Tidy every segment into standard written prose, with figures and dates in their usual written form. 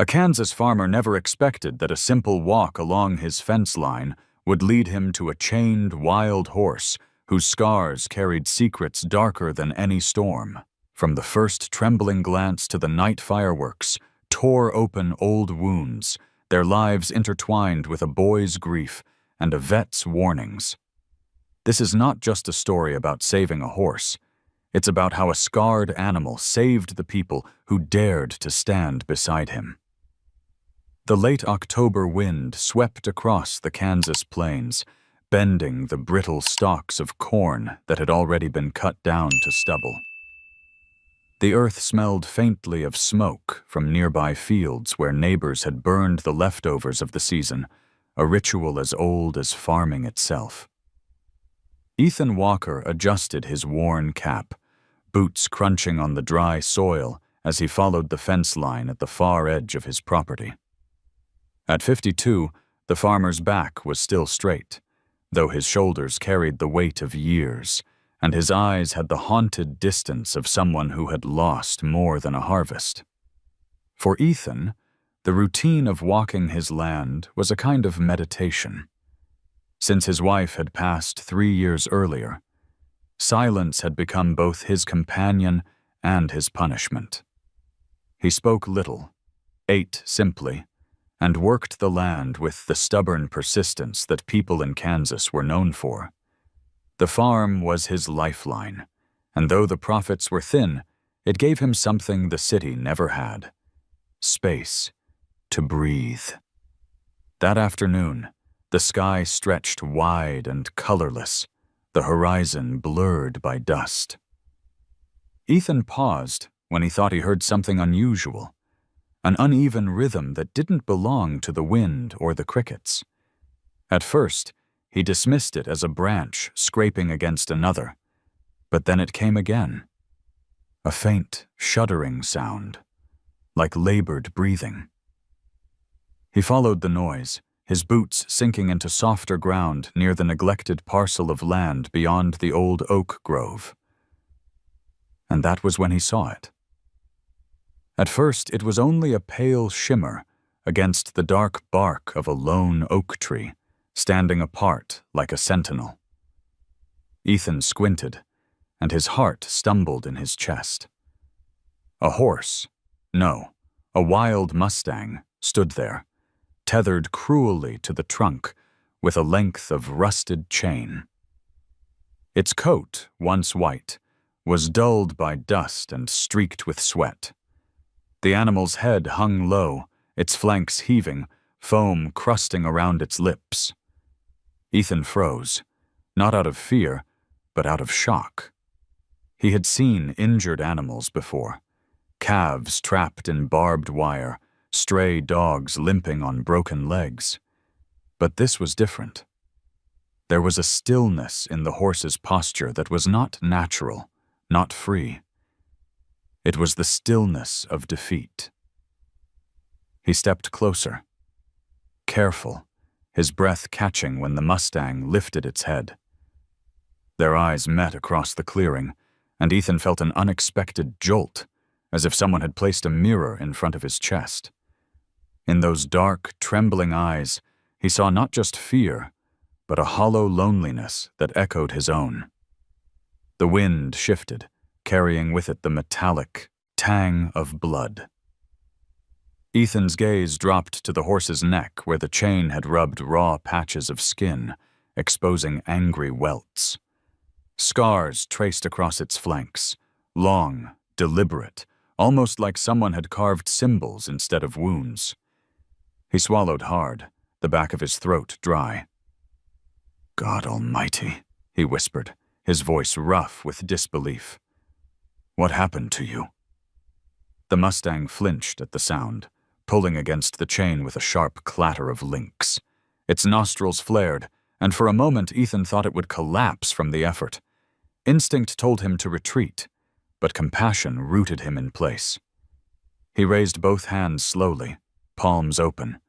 A Kansas farmer never expected that a simple walk along his fence line would lead him to a chained wild horse whose scars carried secrets darker than any storm. From the first trembling glance to the night fireworks, tore open old wounds, their lives intertwined with a boy's grief and a vet's warnings. This is not just a story about saving a horse. It's about how a scarred animal saved the people who dared to stand beside him. The late October wind swept across the Kansas plains, bending the brittle stalks of corn that had already been cut down to stubble. The earth smelled faintly of smoke from nearby fields where neighbors had burned the leftovers of the season, a ritual as old as farming itself. Ethan Walker adjusted his worn cap, boots crunching on the dry soil as he followed the fence line at the far edge of his property. At 52, the farmer's back was still straight, though his shoulders carried the weight of years, and his eyes had the haunted distance of someone who had lost more than a harvest. For Ethan, the routine of walking his land was a kind of meditation. Since his wife had passed 3 years earlier, silence had become both his companion and his punishment. He spoke little, ate simply, and worked the land with the stubborn persistence that people in Kansas were known for. The farm was his lifeline, and though the profits were thin, it gave him something the city never had: space to breathe. That afternoon, the sky stretched wide and colorless, the horizon blurred by dust. Ethan paused when he thought he heard something unusual, an uneven rhythm that didn't belong to the wind or the crickets. At first, he dismissed it as a branch scraping against another, but then it came again. A faint, shuddering sound, like labored breathing. He followed the noise, his boots sinking into softer ground near the neglected parcel of land beyond the old oak grove. And that was when he saw it. At first, it was only a pale shimmer against the dark bark of a lone oak tree, standing apart like a sentinel. Ethan squinted, and his heart stumbled in his chest. A horse, no, a wild Mustang, stood there, tethered cruelly to the trunk with a length of rusted chain. Its coat, once white, was dulled by dust and streaked with sweat. The animal's head hung low, its flanks heaving, foam crusting around its lips. Ethan froze, not out of fear, but out of shock. He had seen injured animals before, calves trapped in barbed wire, stray dogs limping on broken legs. But this was different. There was a stillness in the horse's posture that was not natural, not free. It was the stillness of defeat. He stepped closer, careful, his breath catching when the Mustang lifted its head. Their eyes met across the clearing, and Ethan felt an unexpected jolt, as if someone had placed a mirror in front of his chest. In those dark, trembling eyes, he saw not just fear, but a hollow loneliness that echoed his own. The wind shifted, carrying with it the metallic tang of blood. Ethan's gaze dropped to the horse's neck where the chain had rubbed raw patches of skin, exposing angry welts. Scars traced across its flanks, long, deliberate, almost like someone had carved symbols instead of wounds. He swallowed hard, the back of his throat dry. "God Almighty," he whispered, his voice rough with disbelief. "What happened to you?" The Mustang flinched at the sound, pulling against the chain with a sharp clatter of links. Its nostrils flared, and for a moment Ethan thought it would collapse from the effort. Instinct told him to retreat, but compassion rooted him in place. He raised both hands slowly, palms open,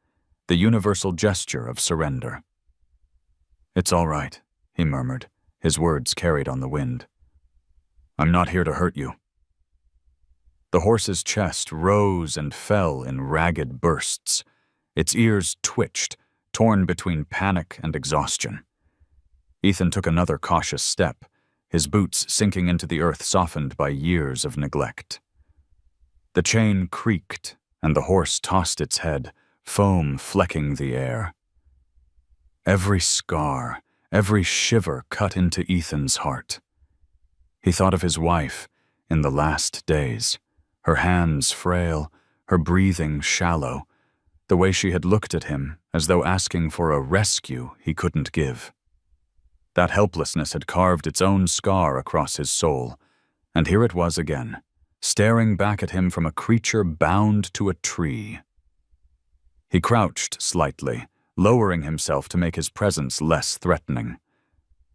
the universal gesture of surrender. "It's all right," he murmured, his words carried on the wind. "I'm not here to hurt you." The horse's chest rose and fell in ragged bursts. Its ears twitched, torn between panic and exhaustion. Ethan took another cautious step, his boots sinking into the earth softened by years of neglect. The chain creaked, and the horse tossed its head, foam flecking the air. Every scar, every shiver cut into Ethan's heart. He thought of his wife in the last days, her hands frail, her breathing shallow, the way she had looked at him as though asking for a rescue he couldn't give. That helplessness had carved its own scar across his soul, and here it was again, staring back at him from a creature bound to a tree. He crouched slightly, lowering himself to make his presence less threatening.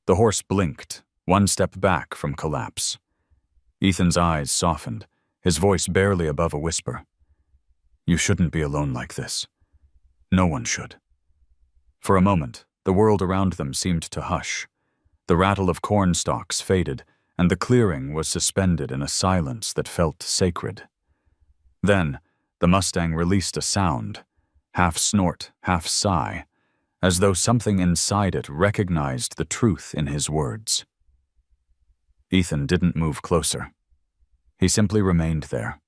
The horse blinked, one step back from collapse. Ethan's eyes softened, his voice barely above a whisper. "You shouldn't be alone like this. No one should." For a moment, the world around them seemed to hush. The rattle of corn stalks faded, and the clearing was suspended in a silence that felt sacred. Then, the Mustang released a sound, half snort, half sigh, as though something inside it recognized the truth in his words. Ethan didn't move closer. He simply remained there,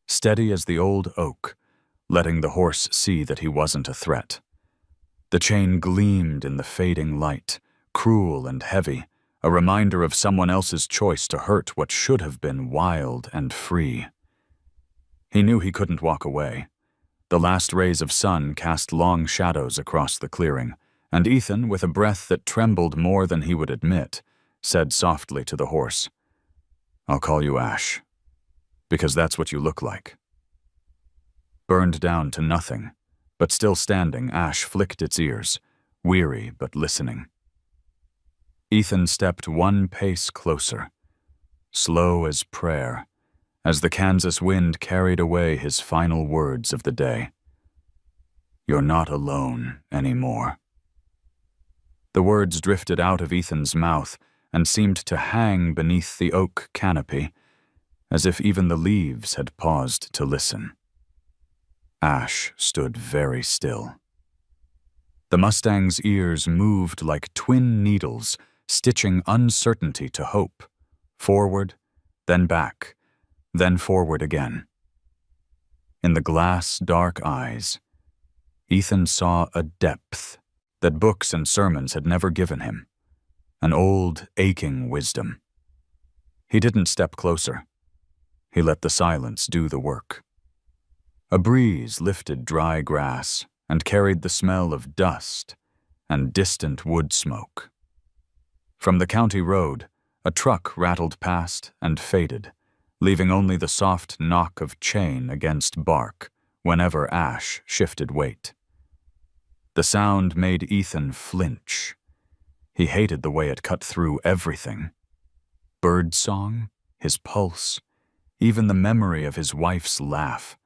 steady as the old oak, letting the horse see that he wasn't a threat. The chain gleamed in the fading light, cruel and heavy, a reminder of someone else's choice to hurt what should have been wild and free. He knew he couldn't walk away. The last rays of sun cast long shadows across the clearing, and Ethan, with a breath that trembled more than he would admit, said softly to the horse, "I'll call you Ash, because that's what you look like." Burned down to nothing, but still standing, Ash flicked its ears, weary but listening. Ethan stepped one pace closer, slow as prayer, as the Kansas wind carried away his final words of the day. "You're not alone anymore." The words drifted out of Ethan's mouth and seemed to hang beneath the oak canopy, as if even the leaves had paused to listen. Ash stood very still. The Mustang's ears moved like twin needles, stitching uncertainty to hope, forward, then back, then forward again. In the glass, dark eyes, Ethan saw a depth that books and sermons had never given him, an old, aching wisdom. He didn't step closer. He let the silence do the work. A breeze lifted dry grass and carried the smell of dust and distant wood smoke. From the county road, a truck rattled past and faded, leaving only the soft knock of chain against bark whenever Ash shifted weight. The sound made Ethan flinch. He hated the way it cut through everything. Bird song, his pulse, even the memory of his wife's laugh,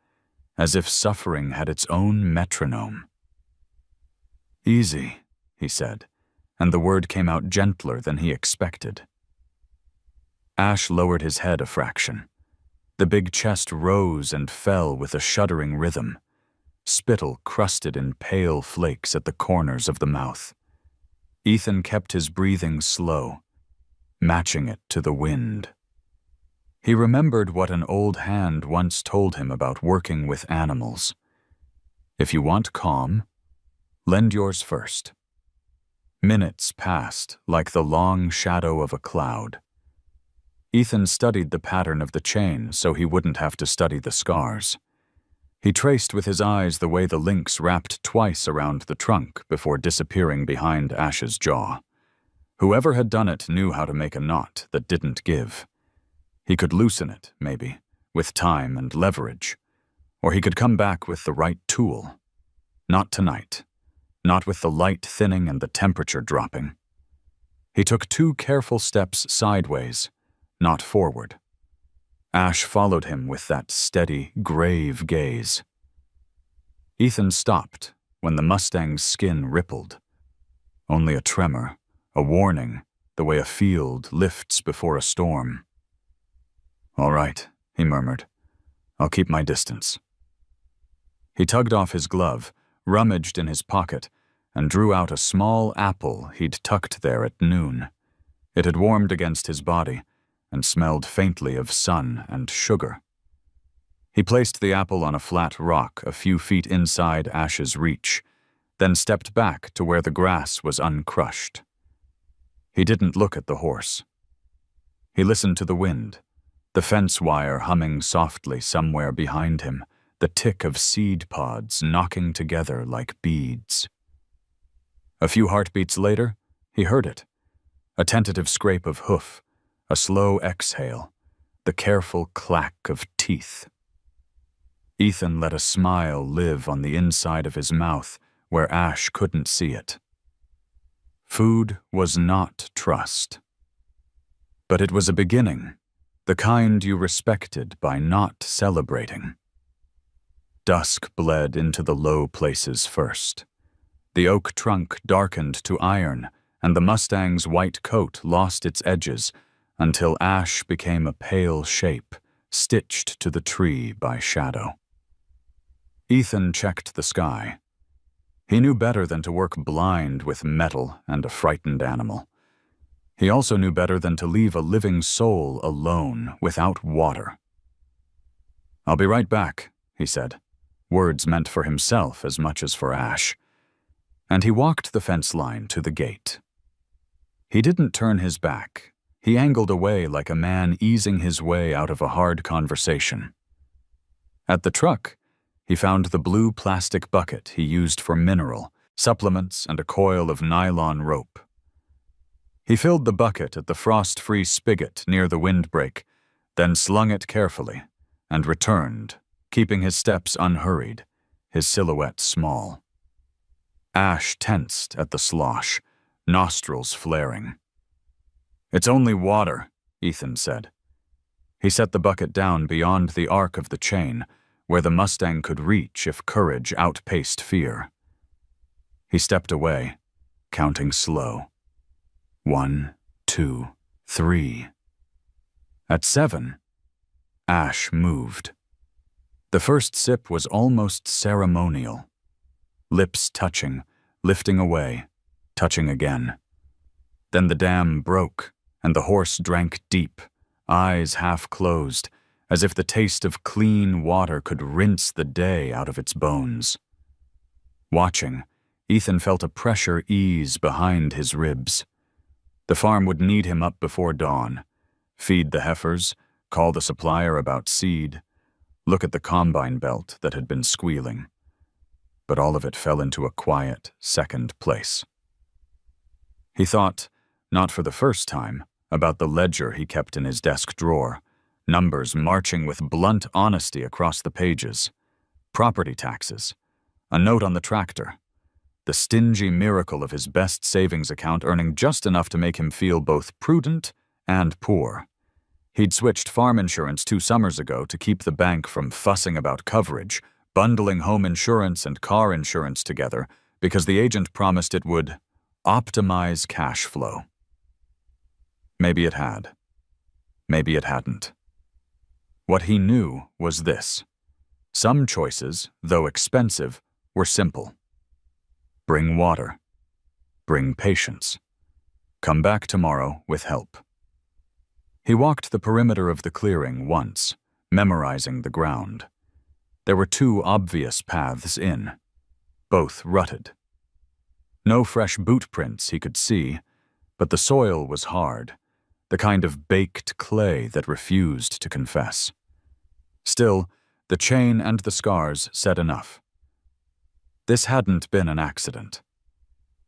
as if suffering had its own metronome. "Easy," he said, and the word came out gentler than he expected. Ash lowered his head a fraction. The big chest rose and fell with a shuddering rhythm. Spittle crusted in pale flakes at the corners of the mouth. Ethan kept his breathing slow, matching it to the wind. He remembered what an old hand once told him about working with animals. If you want calm, lend yours first. Minutes passed like the long shadow of a cloud. Ethan studied the pattern of the chain so he wouldn't have to study the scars. He traced with his eyes the way the links wrapped twice around the trunk before disappearing behind Ash's jaw. Whoever had done it knew how to make a knot that didn't give. He could loosen it, maybe, with time and leverage. Or he could come back with the right tool. Not tonight. Not with the light thinning and the temperature dropping. He took 2 careful steps sideways, not forward. Ash followed him with that steady, grave gaze. Ethan stopped when the Mustang's skin rippled. Only a tremor, a warning, the way a field lifts before a storm. "All right," he murmured, I'll keep my distance. He tugged off his glove, rummaged in his pocket, and drew out a small apple he'd tucked there at noon. It had warmed against his body and smelled faintly of sun and sugar. He placed the apple on a flat rock a few feet inside Ash's reach, then stepped back to where the grass was uncrushed. He didn't look at the horse. He listened to the wind, the fence wire humming softly somewhere behind him, the tick of seed pods knocking together like beads. A few heartbeats later, he heard it. A tentative scrape of hoof, a slow exhale, the careful clack of teeth. Ethan let a smile live on the inside of his mouth where Ash couldn't see it. Food was not trust. But it was a beginning, the kind you respected by not celebrating. Dusk bled into the low places first. The oak trunk darkened to iron, and the Mustang's white coat lost its edges until Ash became a pale shape, stitched to the tree by shadow. Ethan checked the sky. He knew better than to work blind with metal and a frightened animal. He also knew better than to leave a living soul alone without water. "I'll be right back," he said, words meant for himself as much as for Ash. And he walked the fence line to the gate. He didn't turn his back. He angled away like a man easing his way out of a hard conversation. At the truck, he found the blue plastic bucket he used for mineral, supplements, and a coil of nylon rope. He filled the bucket at the frost-free spigot near the windbreak, then slung it carefully, and returned, keeping his steps unhurried, his silhouette small. Ash tensed at the slosh, nostrils flaring. "It's only water," Ethan said. He set the bucket down beyond the arc of the chain, where the Mustang could reach if courage outpaced fear. He stepped away, counting slow. 1, 2, 3. At 7, Ash moved. The first sip was almost ceremonial. Lips touching, lifting away, touching again. Then the dam broke, and the horse drank deep, eyes half closed, as if the taste of clean water could rinse the day out of its bones. Watching, Ethan felt a pressure ease behind his ribs. The farm would need him up before dawn. Feed the heifers, call the supplier about seed, look at the combine belt that had been squealing. But all of it fell into a quiet, second place. He thought, not for the first time, about the ledger he kept in his desk drawer, numbers marching with blunt honesty across the pages, property taxes, a note on the tractor, the stingy miracle of his best savings account earning just enough to make him feel both prudent and poor. He'd switched farm insurance 2 summers ago to keep the bank from fussing about coverage, bundling home insurance and car insurance together because the agent promised it would optimize cash flow. Maybe it had. Maybe it hadn't. What he knew was this. Some choices, though expensive, were simple. Bring water. Bring patience. Come back tomorrow with help. He walked the perimeter of the clearing once, memorizing the ground. There were 2 obvious paths in, both rutted. No fresh boot prints he could see, but the soil was hard, the kind of baked clay that refused to confess. Still, the chain and the scars said enough. This hadn't been an accident.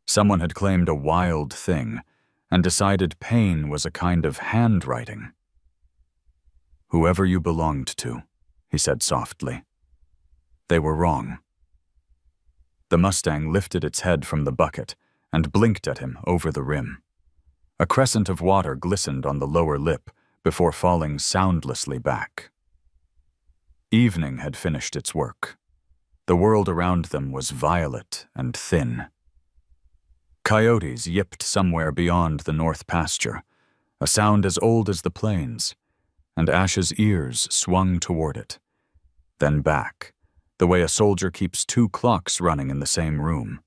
Someone had claimed a wild thing and decided pain was a kind of handwriting. "Whoever you belonged to," he said softly. They were wrong. The Mustang lifted its head from the bucket and blinked at him over the rim. A crescent of water glistened on the lower lip before falling soundlessly back. Evening had finished its work. The world around them was violet and thin. Coyotes yipped somewhere beyond the north pasture, a sound as old as the plains, and Ash's ears swung toward it, then back, the way a soldier keeps two clocks running in the same room.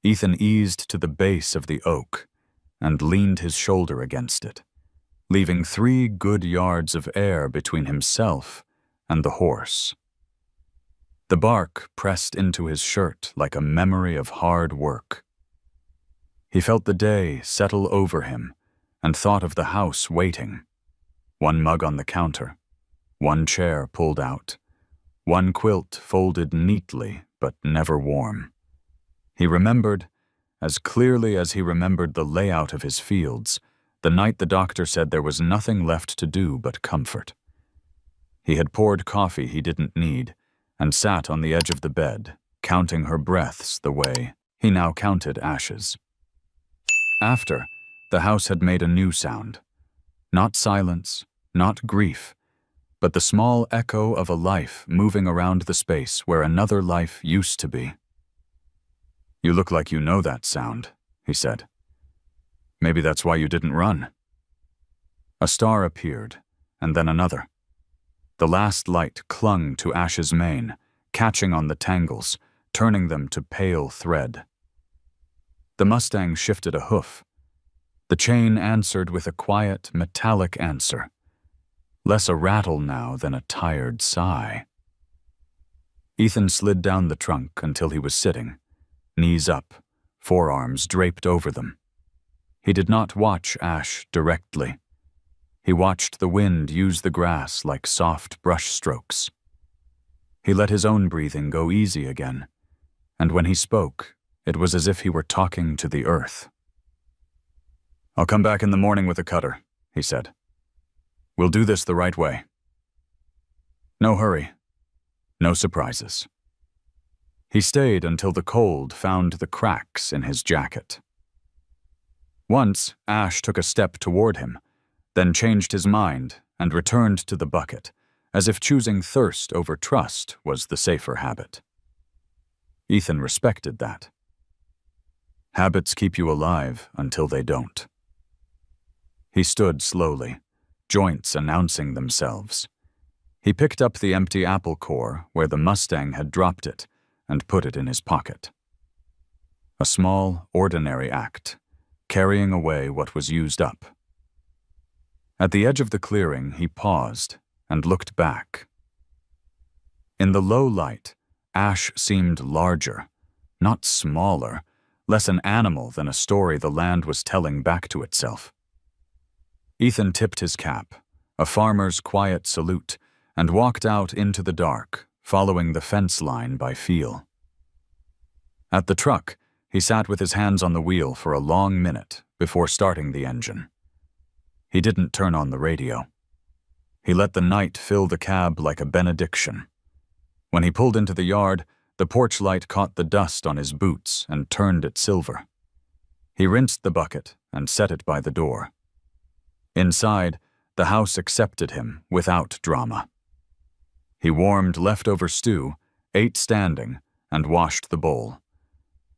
Ethan eased to the base of the oak and leaned his shoulder against it, leaving 3 good yards of air between himself and the horse. The bark pressed into his shirt like a memory of hard work. He felt the day settle over him and thought of the house waiting. 1 mug on the counter, 1 chair pulled out, 1 quilt folded neatly but never warm. He remembered, as clearly as he remembered the layout of his fields, the night the doctor said there was nothing left to do but comfort. He had poured coffee he didn't need and sat on the edge of the bed, counting her breaths the way he now counted Ash's. After, the house had made a new sound. Not silence, not grief, but the small echo of a life moving around the space where another life used to be. "You look like you know that sound," he said. "Maybe that's why you didn't run." A star appeared, and then another. The last light clung to Ash's mane, catching on the tangles, turning them to pale thread. The Mustang shifted a hoof. The chain answered with a quiet, metallic answer, less a rattle now than a tired sigh. Ethan slid down the trunk until he was sitting, knees up, forearms draped over them. He did not watch Ash directly. He watched the wind use the grass like soft brush strokes. He let his own breathing go easy again, and when he spoke, it was as if he were talking to the earth. "I'll come back in the morning with a cutter," he said. "We'll do this the right way. No hurry, no surprises." He stayed until the cold found the cracks in his jacket. Once, Ash took a step toward him, then changed his mind and returned to the bucket, as if choosing thirst over trust was the safer habit. Ethan respected that. Habits keep you alive until they don't. He stood slowly, joints announcing themselves. He picked up the empty apple core where the Mustang had dropped it and put it in his pocket. A small, ordinary act, carrying away what was used up. At the edge of the clearing, he paused and looked back. In the low light, Ash seemed larger, not smaller, less an animal than a story the land was telling back to itself. Ethan tipped his cap, a farmer's quiet salute, and walked out into the dark, following the fence line by feel. At the truck, he sat with his hands on the wheel for a long minute before starting the engine. He didn't turn on the radio. He let the night fill the cab like a benediction. When he pulled into the yard, the porch light caught the dust on his boots and turned it silver. He rinsed the bucket and set it by the door. Inside, the house accepted him without drama. He warmed leftover stew, ate standing, and washed the bowl.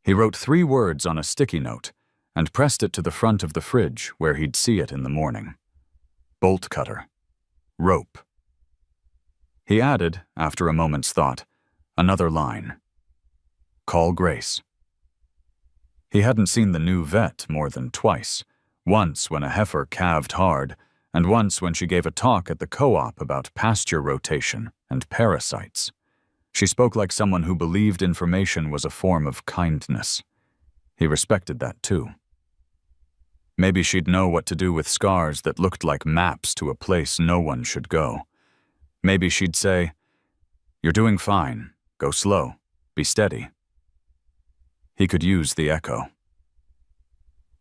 He wrote 3 words on a sticky note and pressed it to the front of the fridge where he'd see it in the morning. Bolt cutter. Rope. He added, after a moment's thought, another line. Call Grace. He hadn't seen the new vet more than twice, once when a heifer calved hard, and once when she gave a talk at the co-op about pasture rotation and parasites. She spoke like someone who believed information was a form of kindness. He respected that too. Maybe she'd know what to do with scars that looked like maps to a place no one should go. Maybe she'd say, "You're doing fine. Go slow. Be steady." He could use the echo.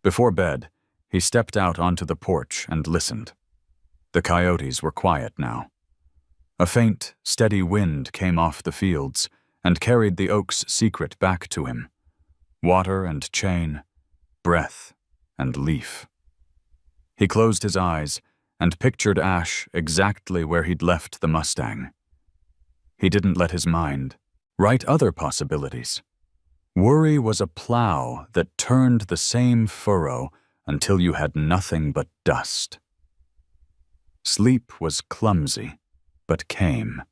Before bed, he stepped out onto the porch and listened. The coyotes were quiet now. A faint, steady wind came off the fields and carried the oak's secret back to him. Water and chain, breath and leaf. He closed his eyes and pictured Ash exactly where he'd left the Mustang. He didn't let his mind write other possibilities. Worry was a plow that turned the same furrow until you had nothing but dust. Sleep was clumsy, but came.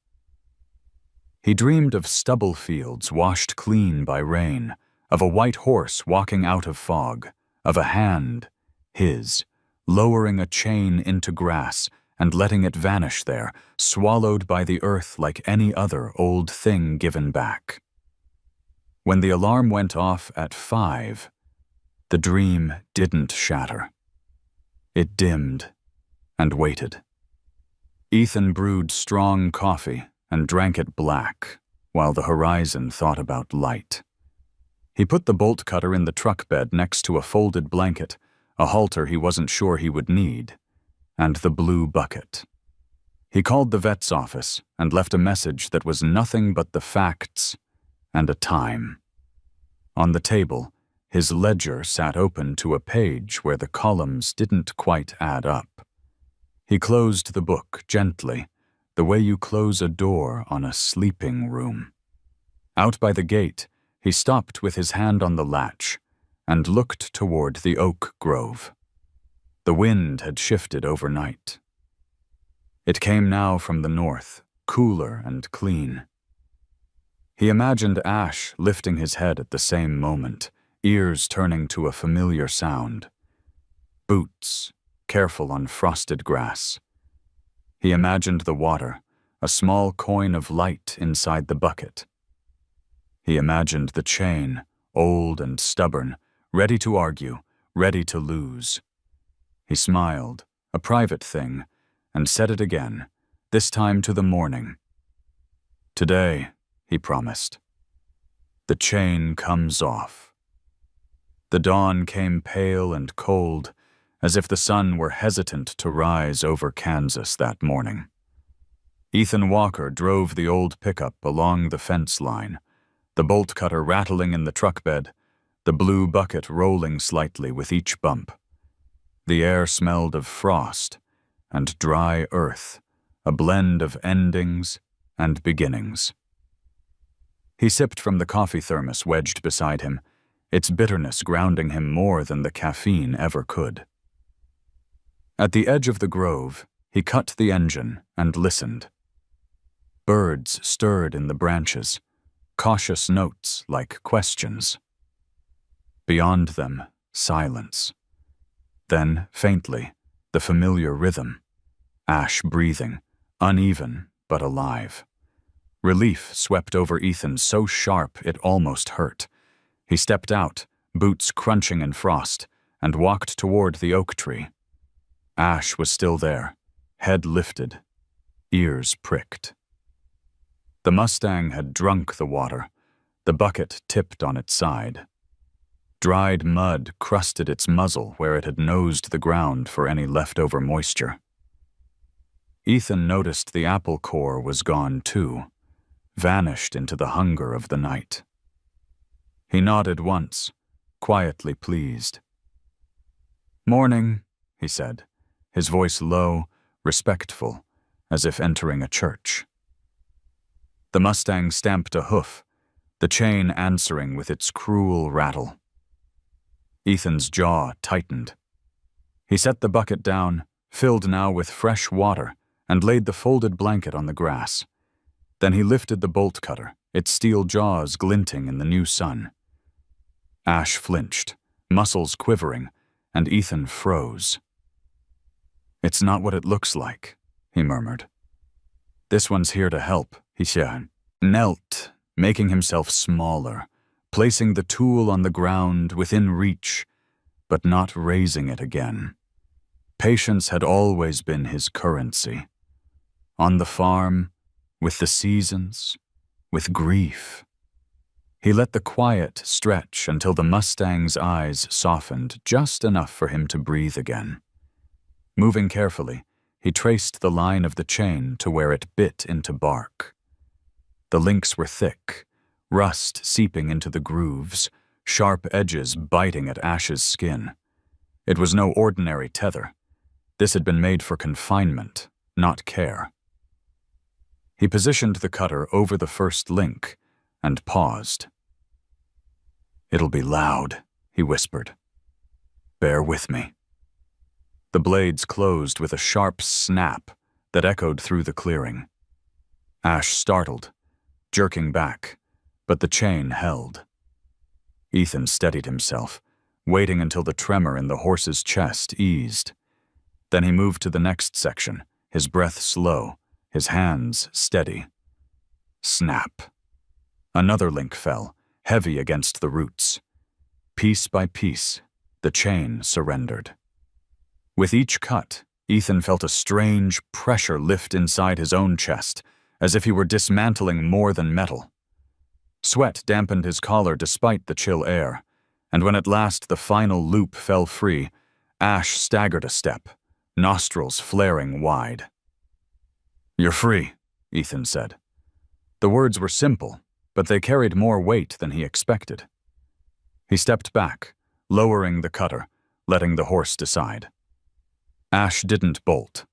He dreamed of stubble fields washed clean by rain, of a white horse walking out of fog, of a hand, his, lowering a chain into grass and letting it vanish there, swallowed by the earth like any other old thing given back. When the alarm went off at 5, the dream didn't shatter. It dimmed and waited. Ethan brewed strong coffee and drank it black, while the horizon thought about light. He put the bolt cutter in the truck bed next to a folded blanket, a halter he wasn't sure he would need, and the blue bucket. He called the vet's office and left a message that was nothing but the facts and a time. On the table, his ledger sat open to a page where the columns didn't quite add up. He closed the book gently, the way you close a door on a sleeping room. Out by the gate, he stopped with his hand on the latch and looked toward the oak grove. The wind had shifted overnight. It came now from the north, cooler and clean. He imagined Ash lifting his head at the same moment, ears turning to a familiar sound. Boots, careful on frosted grass. He imagined the water, a small coin of light inside the bucket. He imagined the chain, old and stubborn, ready to argue, ready to lose. He smiled, a private thing, and said it again, this time to the morning. Today, he promised. The chain comes off. The dawn came pale and cold, as if the sun were hesitant to rise over Kansas that morning. Ethan Walker drove the old pickup along the fence line, the bolt cutter rattling in the truck bed, the blue bucket rolling slightly with each bump. The air smelled of frost and dry earth, a blend of endings and beginnings. He sipped from the coffee thermos wedged beside him, its bitterness grounding him more than the caffeine ever could. At the edge of the grove, he cut the engine and listened. Birds stirred in the branches, cautious notes like questions. Beyond them, silence. Then, faintly, the familiar rhythm. Ash breathing, uneven but alive. Relief swept over Ethan so sharp it almost hurt. He stepped out, boots crunching in frost, and walked toward the oak tree. Ash was still there, head lifted, ears pricked. The Mustang had drunk the water, the bucket tipped on its side. Dried mud crusted its muzzle where it had nosed the ground for any leftover moisture. Ethan noticed the apple core was gone too, vanished into the hunger of the night. He nodded once, quietly pleased. "Morning," he said, his voice low, respectful, as if entering a church. The Mustang stamped a hoof, the chain answering with its cruel rattle. Ethan's jaw tightened. He set the bucket down, filled now with fresh water, and laid the folded blanket on the grass. Then he lifted the bolt cutter, its steel jaws glinting in the new sun. Ash flinched, muscles quivering, and Ethan froze. "It's not what it looks like," he murmured. "This one's here to help," he said. Knelt, making himself smaller, placing the tool on the ground within reach, but not raising it again. Patience had always been his currency. On the farm, with the seasons, with grief. He let the quiet stretch until the Mustang's eyes softened just enough for him to breathe again. Moving carefully, he traced the line of the chain to where it bit into bark. The links were thick, rust seeping into the grooves, sharp edges biting at Ash's skin. It was no ordinary tether. This had been made for confinement, not care. He positioned the cutter over the first link and paused. "It'll be loud," he whispered. "Bear with me." The blades closed with a sharp snap that echoed through the clearing. Ash startled, jerking back, but the chain held. Ethan steadied himself, waiting until the tremor in the horse's chest eased. Then he moved to the next section, his breath slow, his hands steady. Snap. Another link fell, heavy against the roots. Piece by piece, the chain surrendered. With each cut, Ethan felt a strange pressure lift inside his own chest, as if he were dismantling more than metal. Sweat dampened his collar despite the chill air, and when at last the final loop fell free, Ash staggered a step, nostrils flaring wide. "You're free," Ethan said. The words were simple, but they carried more weight than he expected. He stepped back, lowering the cutter, letting the horse decide. Ash didn't bolt.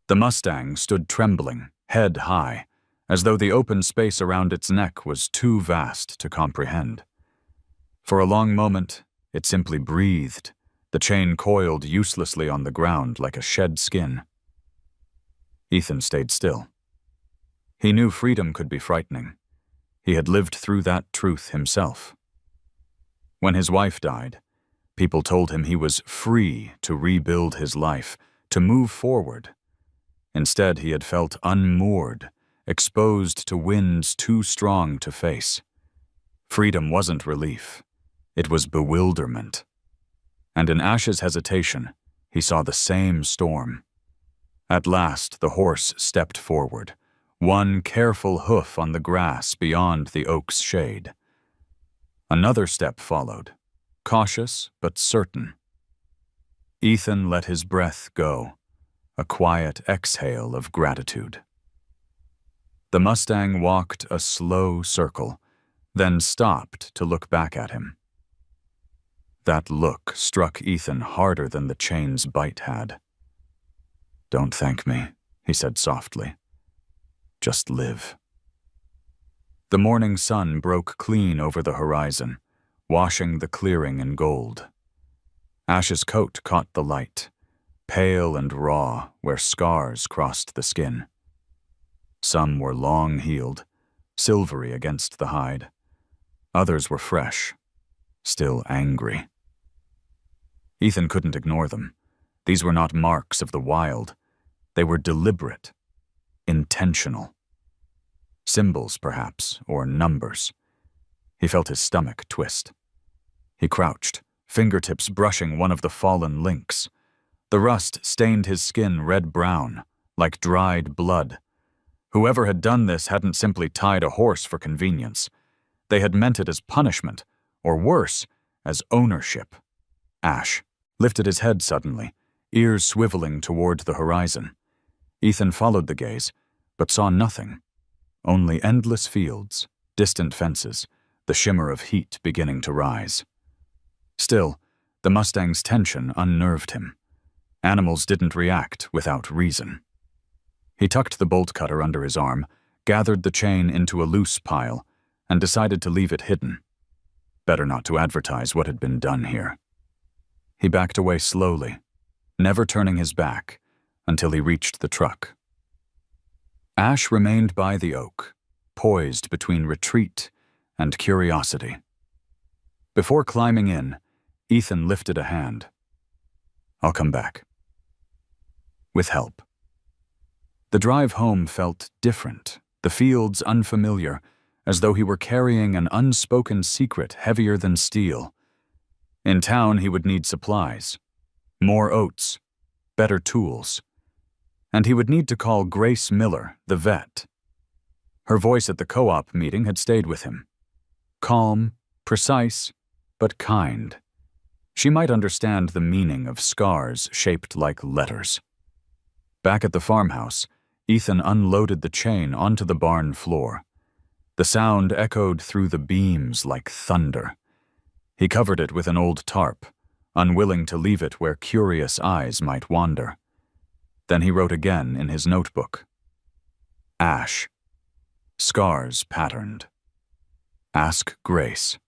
The Mustang stood trembling, head high, as though the open space around its neck was too vast to comprehend. For a long moment, it simply breathed, the chain coiled uselessly on the ground like a shed skin. Ethan stayed still. He knew freedom could be frightening. He had lived through that truth himself. When his wife died, people told him he was free to rebuild his life, to move forward. Instead, he had felt unmoored, exposed to winds too strong to face. Freedom wasn't relief. It was bewilderment. And in Ash's hesitation, he saw the same storm. At last, the horse stepped forward, one careful hoof on the grass beyond the oak's shade. Another step followed, cautious but certain. Ethan let his breath go, a quiet exhale of gratitude. The Mustang walked a slow circle, then stopped to look back at him. That look struck Ethan harder than the chain's bite had. "Don't thank me," he said softly. "Just live." The morning sun broke clean over the horizon, washing the clearing in gold. Ash's coat caught the light, pale and raw where scars crossed the skin. Some were long-heeled, silvery against the hide. Others were fresh, still angry. Ethan couldn't ignore them. These were not marks of the wild. They were deliberate, intentional. Symbols, perhaps, or numbers. He felt his stomach twist. He crouched, fingertips brushing one of the fallen links. The rust stained his skin red-brown, like dried blood. Whoever had done this hadn't simply tied a horse for convenience. They had meant it as punishment, or worse, as ownership. Ash lifted his head suddenly, ears swiveling toward the horizon. Ethan followed the gaze, but saw nothing. Only endless fields, distant fences, the shimmer of heat beginning to rise. Still, the Mustang's tension unnerved him. Animals didn't react without reason. He tucked the bolt cutter under his arm, gathered the chain into a loose pile, and decided to leave it hidden. Better not to advertise what had been done here. He backed away slowly, never turning his back, until he reached the truck. Ash remained by the oak, poised between retreat and curiosity. Before climbing in, Ethan lifted a hand. "I'll come back." With help. The drive home felt different, the fields unfamiliar, as though he were carrying an unspoken secret heavier than steel. In town, he would need supplies, more oats, better tools. And he would need to call Grace Miller, the vet. Her voice at the co-op meeting had stayed with him. Calm, precise, but kind. She might understand the meaning of scars shaped like letters. Back at the farmhouse, Ethan unloaded the chain onto the barn floor. The sound echoed through the beams like thunder. He covered it with an old tarp, unwilling to leave it where curious eyes might wander. Then he wrote again in his notebook. Ash. Scars patterned. Ask Grace.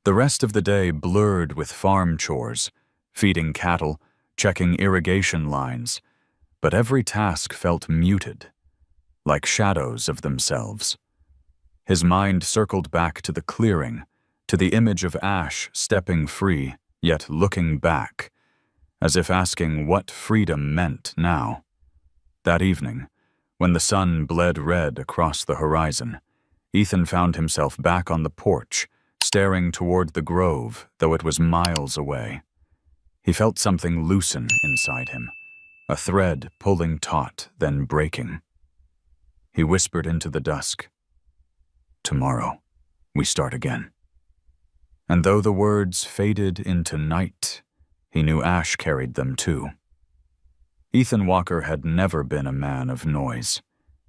The rest of the day blurred with farm chores, feeding cattle, checking irrigation lines, but every task felt muted, like shadows of themselves. His mind circled back to the clearing, to the image of Ash stepping free, yet looking back, as if asking what freedom meant now. That evening, when the sun bled red across the horizon, Ethan found himself back on the porch, staring toward the grove, though it was miles away. He felt something loosen inside him, a thread pulling taut, then breaking. He whispered into the dusk, "Tomorrow, we start again." And though the words faded into night, he knew Ash carried them too. Ethan Walker had never been a man of noise.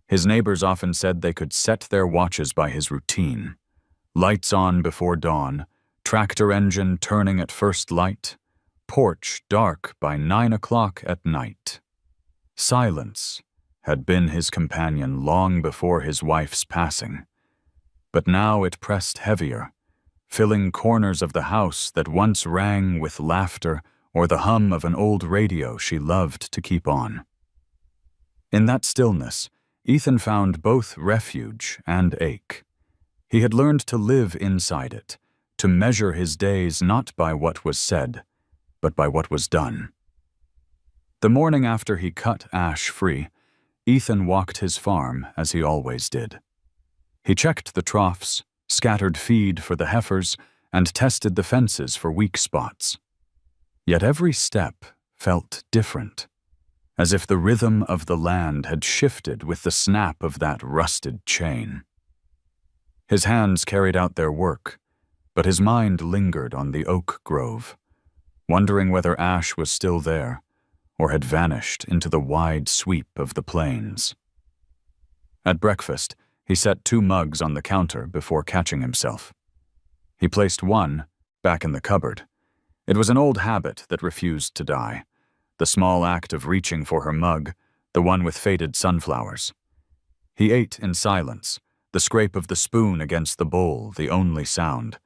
His neighbors often said they could set their watches by his routine. Lights on before dawn, tractor engine turning at first light, porch dark by 9 o'clock at night. Silence had been his companion long before his wife's passing. But now it pressed heavier, filling corners of the house that once rang with laughter or the hum of an old radio she loved to keep on. In that stillness, Ethan found both refuge and ache. He had learned to live inside it, to measure his days not by what was said, but by what was done. The morning after he cut Ash free, Ethan walked his farm as he always did. He checked the troughs, scattered feed for the heifers, and tested the fences for weak spots. Yet every step felt different, as if the rhythm of the land had shifted with the snap of that rusted chain. His hands carried out their work, but his mind lingered on the oak grove, wondering whether Ash was still there, or had vanished into the wide sweep of the plains. At breakfast, he set 2 mugs on the counter before catching himself. He placed one back in the cupboard. It was an old habit that refused to die, the small act of reaching for her mug, the one with faded sunflowers. He ate in silence, the scrape of the spoon against the bowl the only sound.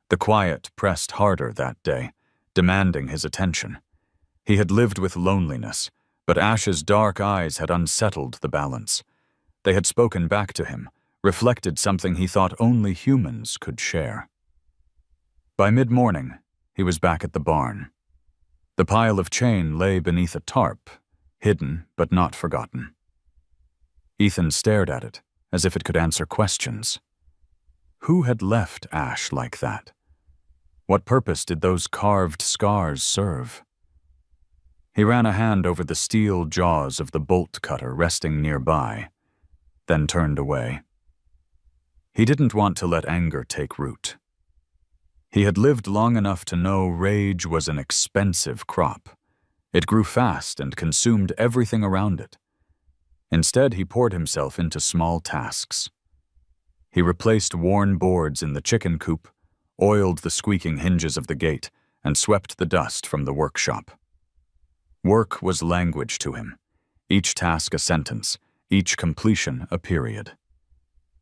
The quiet pressed harder that day, demanding his attention. He had lived with loneliness, but Ash's dark eyes had unsettled the balance. They had spoken back to him, reflected something he thought only humans could share. By mid-morning, he was back at the barn. The pile of chain lay beneath a tarp, hidden but not forgotten. Ethan stared at it, as if it could answer questions. Who had left Ash like that? What purpose did those carved scars serve? He ran a hand over the steel jaws of the bolt cutter resting nearby, then turned away. He didn't want to let anger take root. He had lived long enough to know rage was an expensive crop. It grew fast and consumed everything around it. Instead, he poured himself into small tasks. He replaced worn boards in the chicken coop, oiled the squeaking hinges of the gate, and swept the dust from the workshop. Work was language to him, each task a sentence, each completion a period.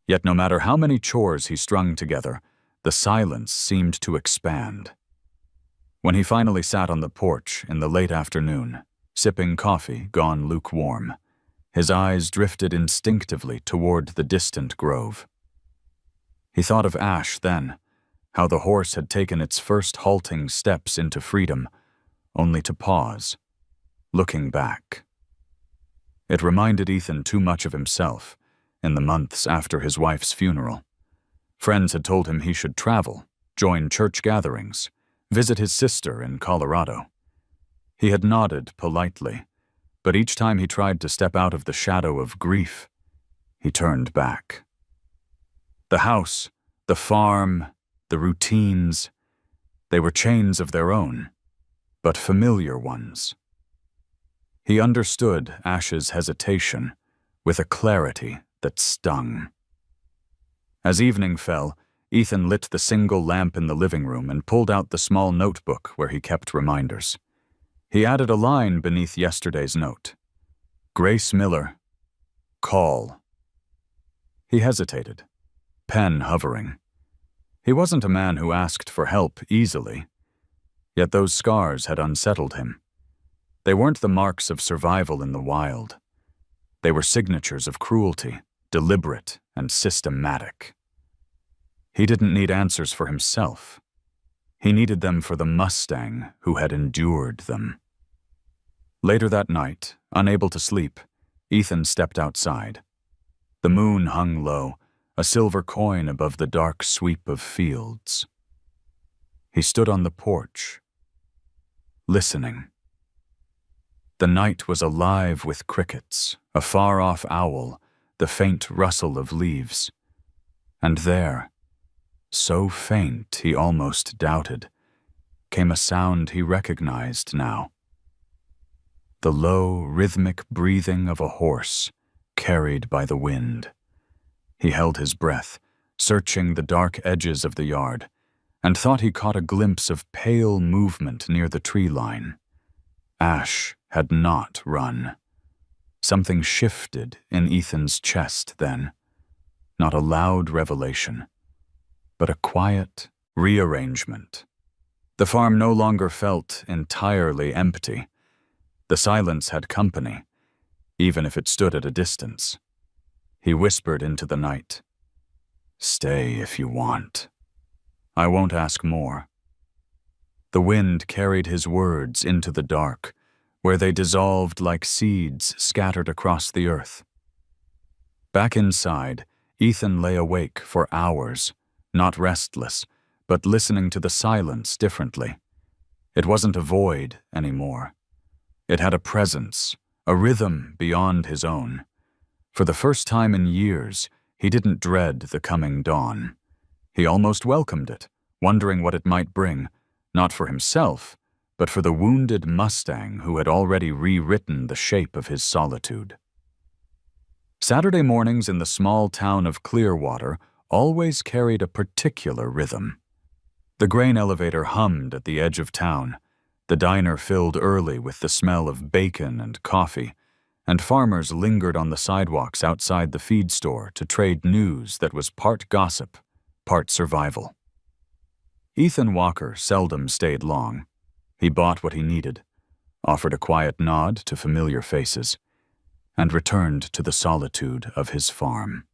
Yet no matter how many chores he strung together, the silence seemed to expand. When he finally sat on the porch in the late afternoon, sipping coffee gone lukewarm, his eyes drifted instinctively toward the distant grove. He thought of Ash then, how the horse had taken its first halting steps into freedom, only to pause, looking back. It reminded Ethan too much of himself in the months after his wife's funeral. Friends had told him he should travel, join church gatherings, visit his sister in Colorado. He had nodded politely, but each time he tried to step out of the shadow of grief, he turned back. The house, the farm, the routines, they were chains of their own, but familiar ones. He understood Ash's hesitation with a clarity that stung. As evening fell, Ethan lit the single lamp in the living room and pulled out the small notebook where he kept reminders. He added a line beneath yesterday's note. Grace Miller, call. He hesitated, pen hovering. He wasn't a man who asked for help easily, yet those scars had unsettled him. They weren't the marks of survival in the wild. They were signatures of cruelty, deliberate and systematic. He didn't need answers for himself. He needed them for the Mustang who had endured them. Later that night, unable to sleep, Ethan stepped outside. The moon hung low, a silver coin above the dark sweep of fields. He stood on the porch, listening. The night was alive with crickets, a far-off owl, the faint rustle of leaves. And there, so faint he almost doubted, came a sound he recognized now. The low, rhythmic breathing of a horse, carried by the wind. He held his breath, searching the dark edges of the yard, and thought he caught a glimpse of pale movement near the tree line. Ash had not run. Something shifted in Ethan's chest then. Not a loud revelation, but a quiet rearrangement. The farm no longer felt entirely empty. The silence had company, even if it stood at a distance. He whispered into the night, "Stay if you want. I won't ask more." The wind carried his words into the dark, where they dissolved like seeds scattered across the earth. Back inside, Ethan lay awake for hours, not restless, but listening to the silence differently. It wasn't a void anymore. It had a presence, a rhythm beyond his own. For the first time in years, he didn't dread the coming dawn. He almost welcomed it, wondering what it might bring, not for himself, but for the wounded Mustang who had already rewritten the shape of his solitude. Saturday mornings in the small town of Clearwater always carried a particular rhythm. The grain elevator hummed at the edge of town. The diner filled early with the smell of bacon and coffee, and farmers lingered on the sidewalks outside the feed store to trade news that was part gossip, part survival. Ethan Walker seldom stayed long. He bought what he needed, offered a quiet nod to familiar faces, and returned to the solitude of his farm.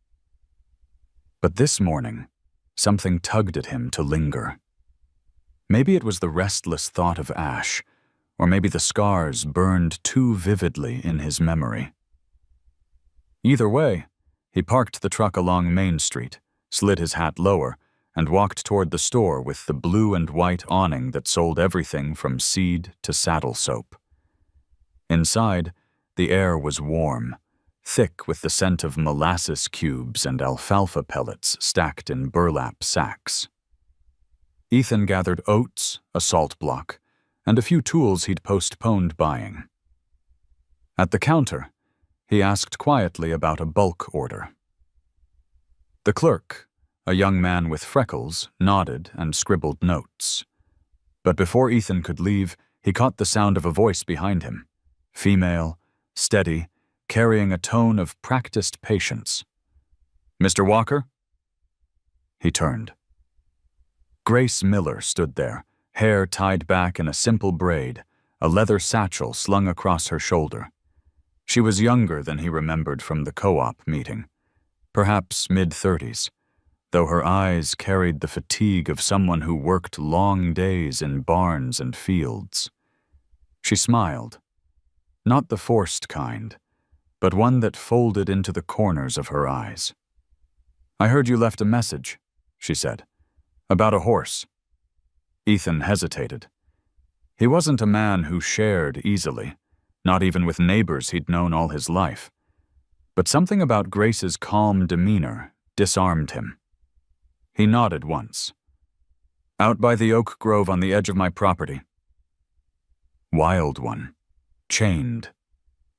But this morning, something tugged at him to linger. Maybe it was the restless thought of Ash, or maybe the scars burned too vividly in his memory. Either way, he parked the truck along Main Street, slid his hat lower, and walked toward the store with the blue and white awning that sold everything from seed to saddle soap. Inside, the air was warm, thick with the scent of molasses cubes and alfalfa pellets stacked in burlap sacks. Ethan gathered oats, a salt block, and a few tools he'd postponed buying. At the counter, he asked quietly about a bulk order. The clerk, a young man with freckles, nodded and scribbled notes. But before Ethan could leave, he caught the sound of a voice behind him, female, steady, carrying a tone of practiced patience. "Mr. Walker?" He turned. Grace Miller stood there, hair tied back in a simple braid, a leather satchel slung across her shoulder. She was younger than he remembered from the co-op meeting, perhaps mid-30s, though her eyes carried the fatigue of someone who worked long days in barns and fields. She smiled, not the forced kind, but one that folded into the corners of her eyes. "I heard you left a message," she said. "About a horse." Ethan hesitated. He wasn't a man who shared easily, not even with neighbors he'd known all his life. But something about Grace's calm demeanor disarmed him. He nodded once. "Out by the oak grove on the edge of my property." Wild one, chained,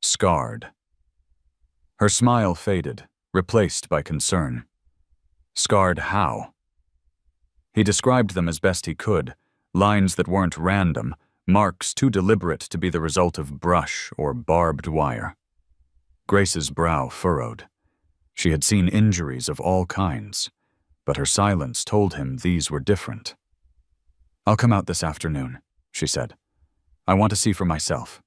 scarred. Her smile faded, replaced by concern. Scarred how? He described them as best he could, lines that weren't random, marks too deliberate to be the result of brush or barbed wire. Grace's brow furrowed. She had seen injuries of all kinds, but her silence told him these were different. "I'll come out this afternoon," she said. "I want to see for myself."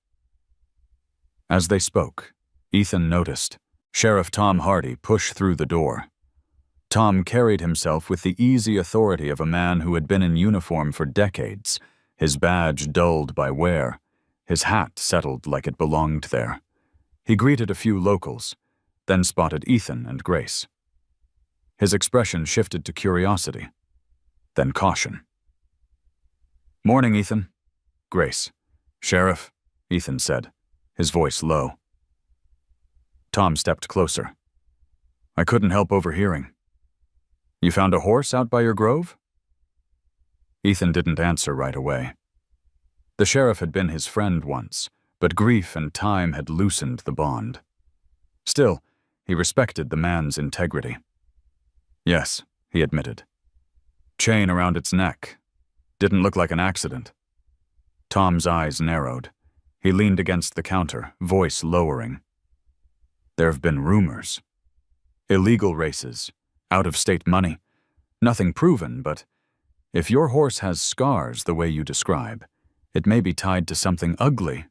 As they spoke, Ethan noticed Sheriff Tom Hardy push through the door. Tom carried himself with the easy authority of a man who had been in uniform for decades, his badge dulled by wear, his hat settled like it belonged there. He greeted a few locals, then spotted Ethan and Grace. His expression shifted to curiosity, then caution. "Morning, Ethan." "Grace." "Sheriff," Ethan said, his voice low. Tom stepped closer. "I couldn't help overhearing. You found a horse out by your grove?" Ethan didn't answer right away. The sheriff had been his friend once, but grief and time had loosened the bond. Still, he respected the man's integrity. "Yes," he admitted. "Chain around its neck. Didn't look like an accident." Tom's eyes narrowed. He leaned against the counter, voice lowering. "There have been rumors. Illegal races, out-of-state money. Nothing proven, but if your horse has scars the way you describe, it may be tied to something ugly."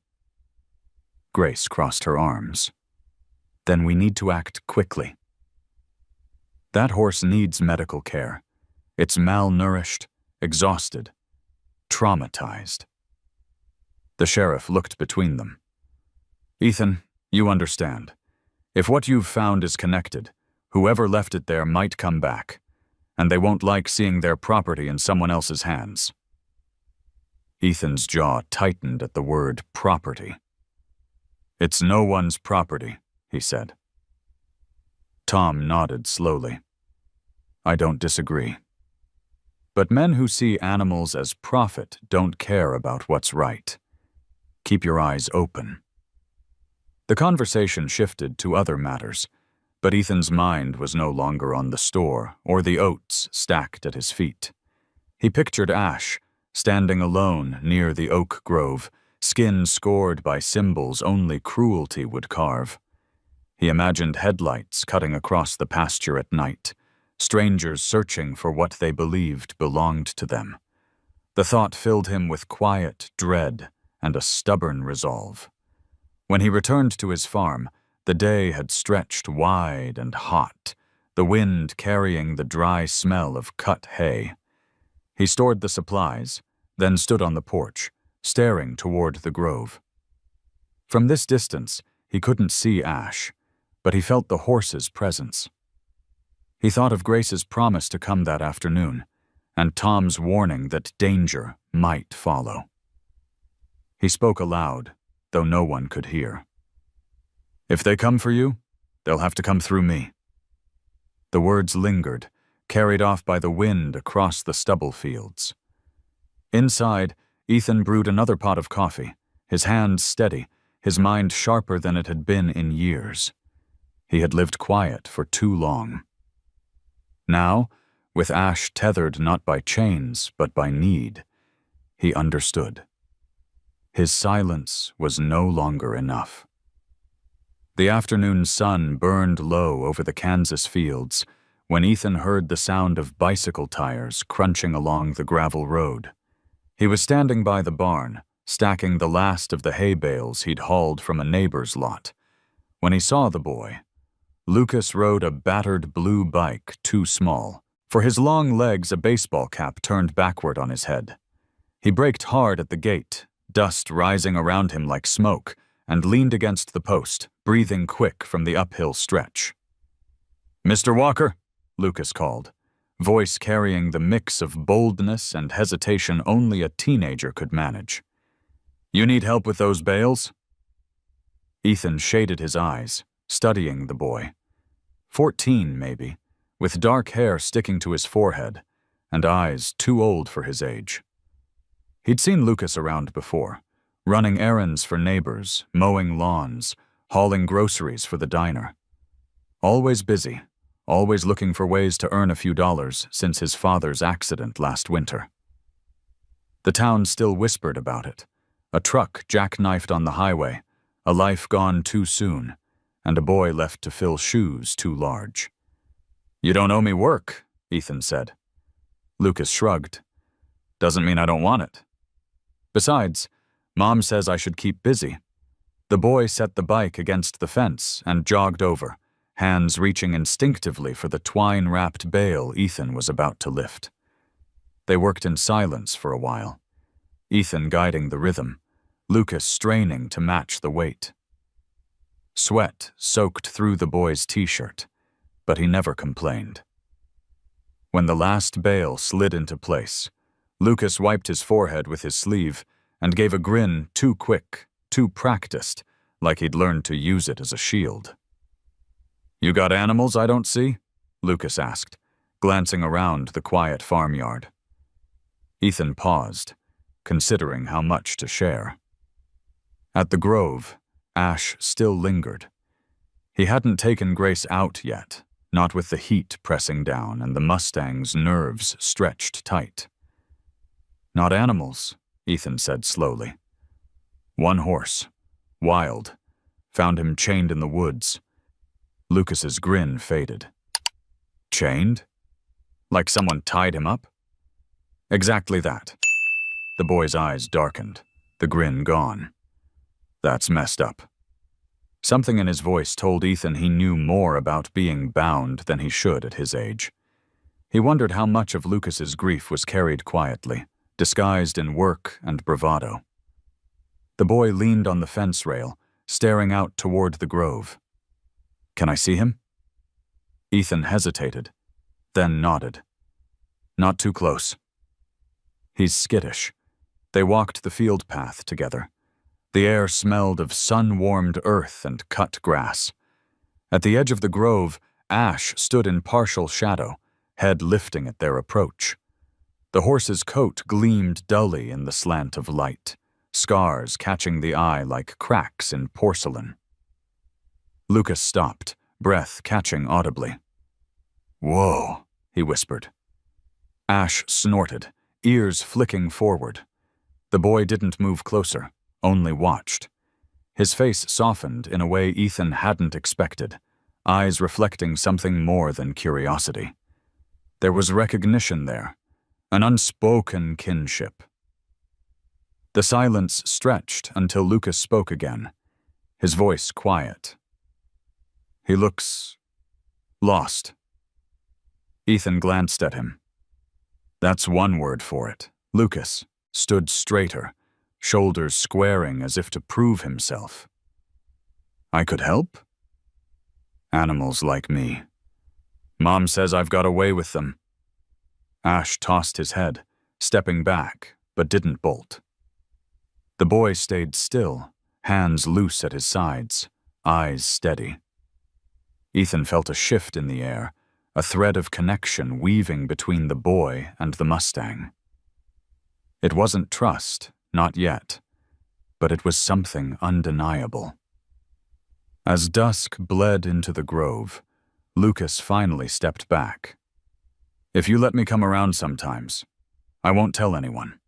Grace crossed her arms. "Then we need to act quickly. That horse needs medical care. It's malnourished, exhausted, traumatized." The sheriff looked between them. "Ethan, you understand. If what you've found is connected, whoever left it there might come back, and they won't like seeing their property in someone else's hands." Ethan's jaw tightened at the word property. "It's no one's property," he said. Tom nodded slowly. "I don't disagree. But men who see animals as profit don't care about what's right. Keep your eyes open." The conversation shifted to other matters, but Ethan's mind was no longer on the store or the oats stacked at his feet. He pictured Ash, standing alone near the oak grove, skin scored by symbols only cruelty would carve. He imagined headlights cutting across the pasture at night, strangers searching for what they believed belonged to them. The thought filled him with quiet dread and a stubborn resolve. When he returned to his farm, the day had stretched wide and hot, the wind carrying the dry smell of cut hay. He stored the supplies, then stood on the porch, staring toward the grove. From this distance, he couldn't see Ash, but he felt the horse's presence. He thought of Grace's promise to come that afternoon, and Tom's warning that danger might follow. He spoke aloud, though no one could hear. "If they come for you, they'll have to come through me." The words lingered, carried off by the wind across the stubble fields. Inside, Ethan brewed another pot of coffee, his hands steady, his mind sharper than it had been in years. He had lived quiet for too long. Now, with Ash tethered not by chains but by need, he understood. His silence was no longer enough. The afternoon sun burned low over the Kansas fields when Ethan heard the sound of bicycle tires crunching along the gravel road. He was standing by the barn, stacking the last of the hay bales he'd hauled from a neighbor's lot, when he saw the boy. Lucas rode a battered blue bike too small. For his long legs, a baseball cap turned backward on his head. He braked hard at the gate, dust rising around him like smoke, and leaned against the post, breathing quick from the uphill stretch. "Mr. Walker," Lucas called, voice carrying the mix of boldness and hesitation only a teenager could manage. "You need help with those bales?" Ethan shaded his eyes, studying the boy. 14, maybe, with dark hair sticking to his forehead, and eyes too old for his age. He'd seen Lucas around before, running errands for neighbors, mowing lawns, hauling groceries for the diner. Always busy, always looking for ways to earn a few dollars since his father's accident last winter. The town still whispered about it. A truck jackknifed on the highway, a life gone too soon, and a boy left to fill shoes too large. "You don't owe me work," Ethan said. Lucas shrugged. "Doesn't mean I don't want it. Besides, Mom says I should keep busy." The boy set the bike against the fence and jogged over, hands reaching instinctively for the twine-wrapped bale Ethan was about to lift. They worked in silence for a while, Ethan guiding the rhythm, Lucas straining to match the weight. Sweat soaked through the boy's t-shirt, but he never complained. When the last bale slid into place, Lucas wiped his forehead with his sleeve and gave a grin too quick, too practiced, like he'd learned to use it as a shield. "You got animals I don't see?" Lucas asked, glancing around the quiet farmyard. Ethan paused, considering how much to share. At the grove, Ash still lingered. He hadn't taken Grace out yet, not with the heat pressing down and the Mustang's nerves stretched tight. "Not animals," Ethan said slowly. "One horse, wild, found him chained in the woods." Lucas's grin faded. "Chained? Like someone tied him up?" "Exactly that." The boy's eyes darkened, the grin gone. "That's messed up." Something in his voice told Ethan he knew more about being bound than he should at his age. He wondered how much of Lucas's grief was carried quietly, disguised in work and bravado. The boy leaned on the fence rail, staring out toward the grove. "Can I see him?" Ethan hesitated, then nodded. "Not too close." "He's skittish." They walked the field path together. The air smelled of sun-warmed earth and cut grass. At the edge of the grove, Ash stood in partial shadow, head lifting at their approach. The horse's coat gleamed dully in the slant of light, scars catching the eye like cracks in porcelain. Lucas stopped, breath catching audibly. "Whoa," he whispered. Ash snorted, ears flicking forward. The boy didn't move closer, only watched. His face softened in a way Ethan hadn't expected, eyes reflecting something more than curiosity. There was recognition there, an unspoken kinship. The silence stretched until Lucas spoke again, his voice quiet. "He looks lost." Ethan glanced at him. That's one word for it. Lucas stood straighter, shoulders squaring as if to prove himself. "I could help?" "Animals like me. Mom says I've got away with them." Ash tossed his head, stepping back, but didn't bolt. The boy stayed still, hands loose at his sides, eyes steady. Ethan felt a shift in the air, a thread of connection weaving between the boy and the Mustang. It wasn't trust, not yet, but it was something undeniable. As dusk bled into the grove, Lucas finally stepped back. "If you let me come around sometimes, I won't tell anyone."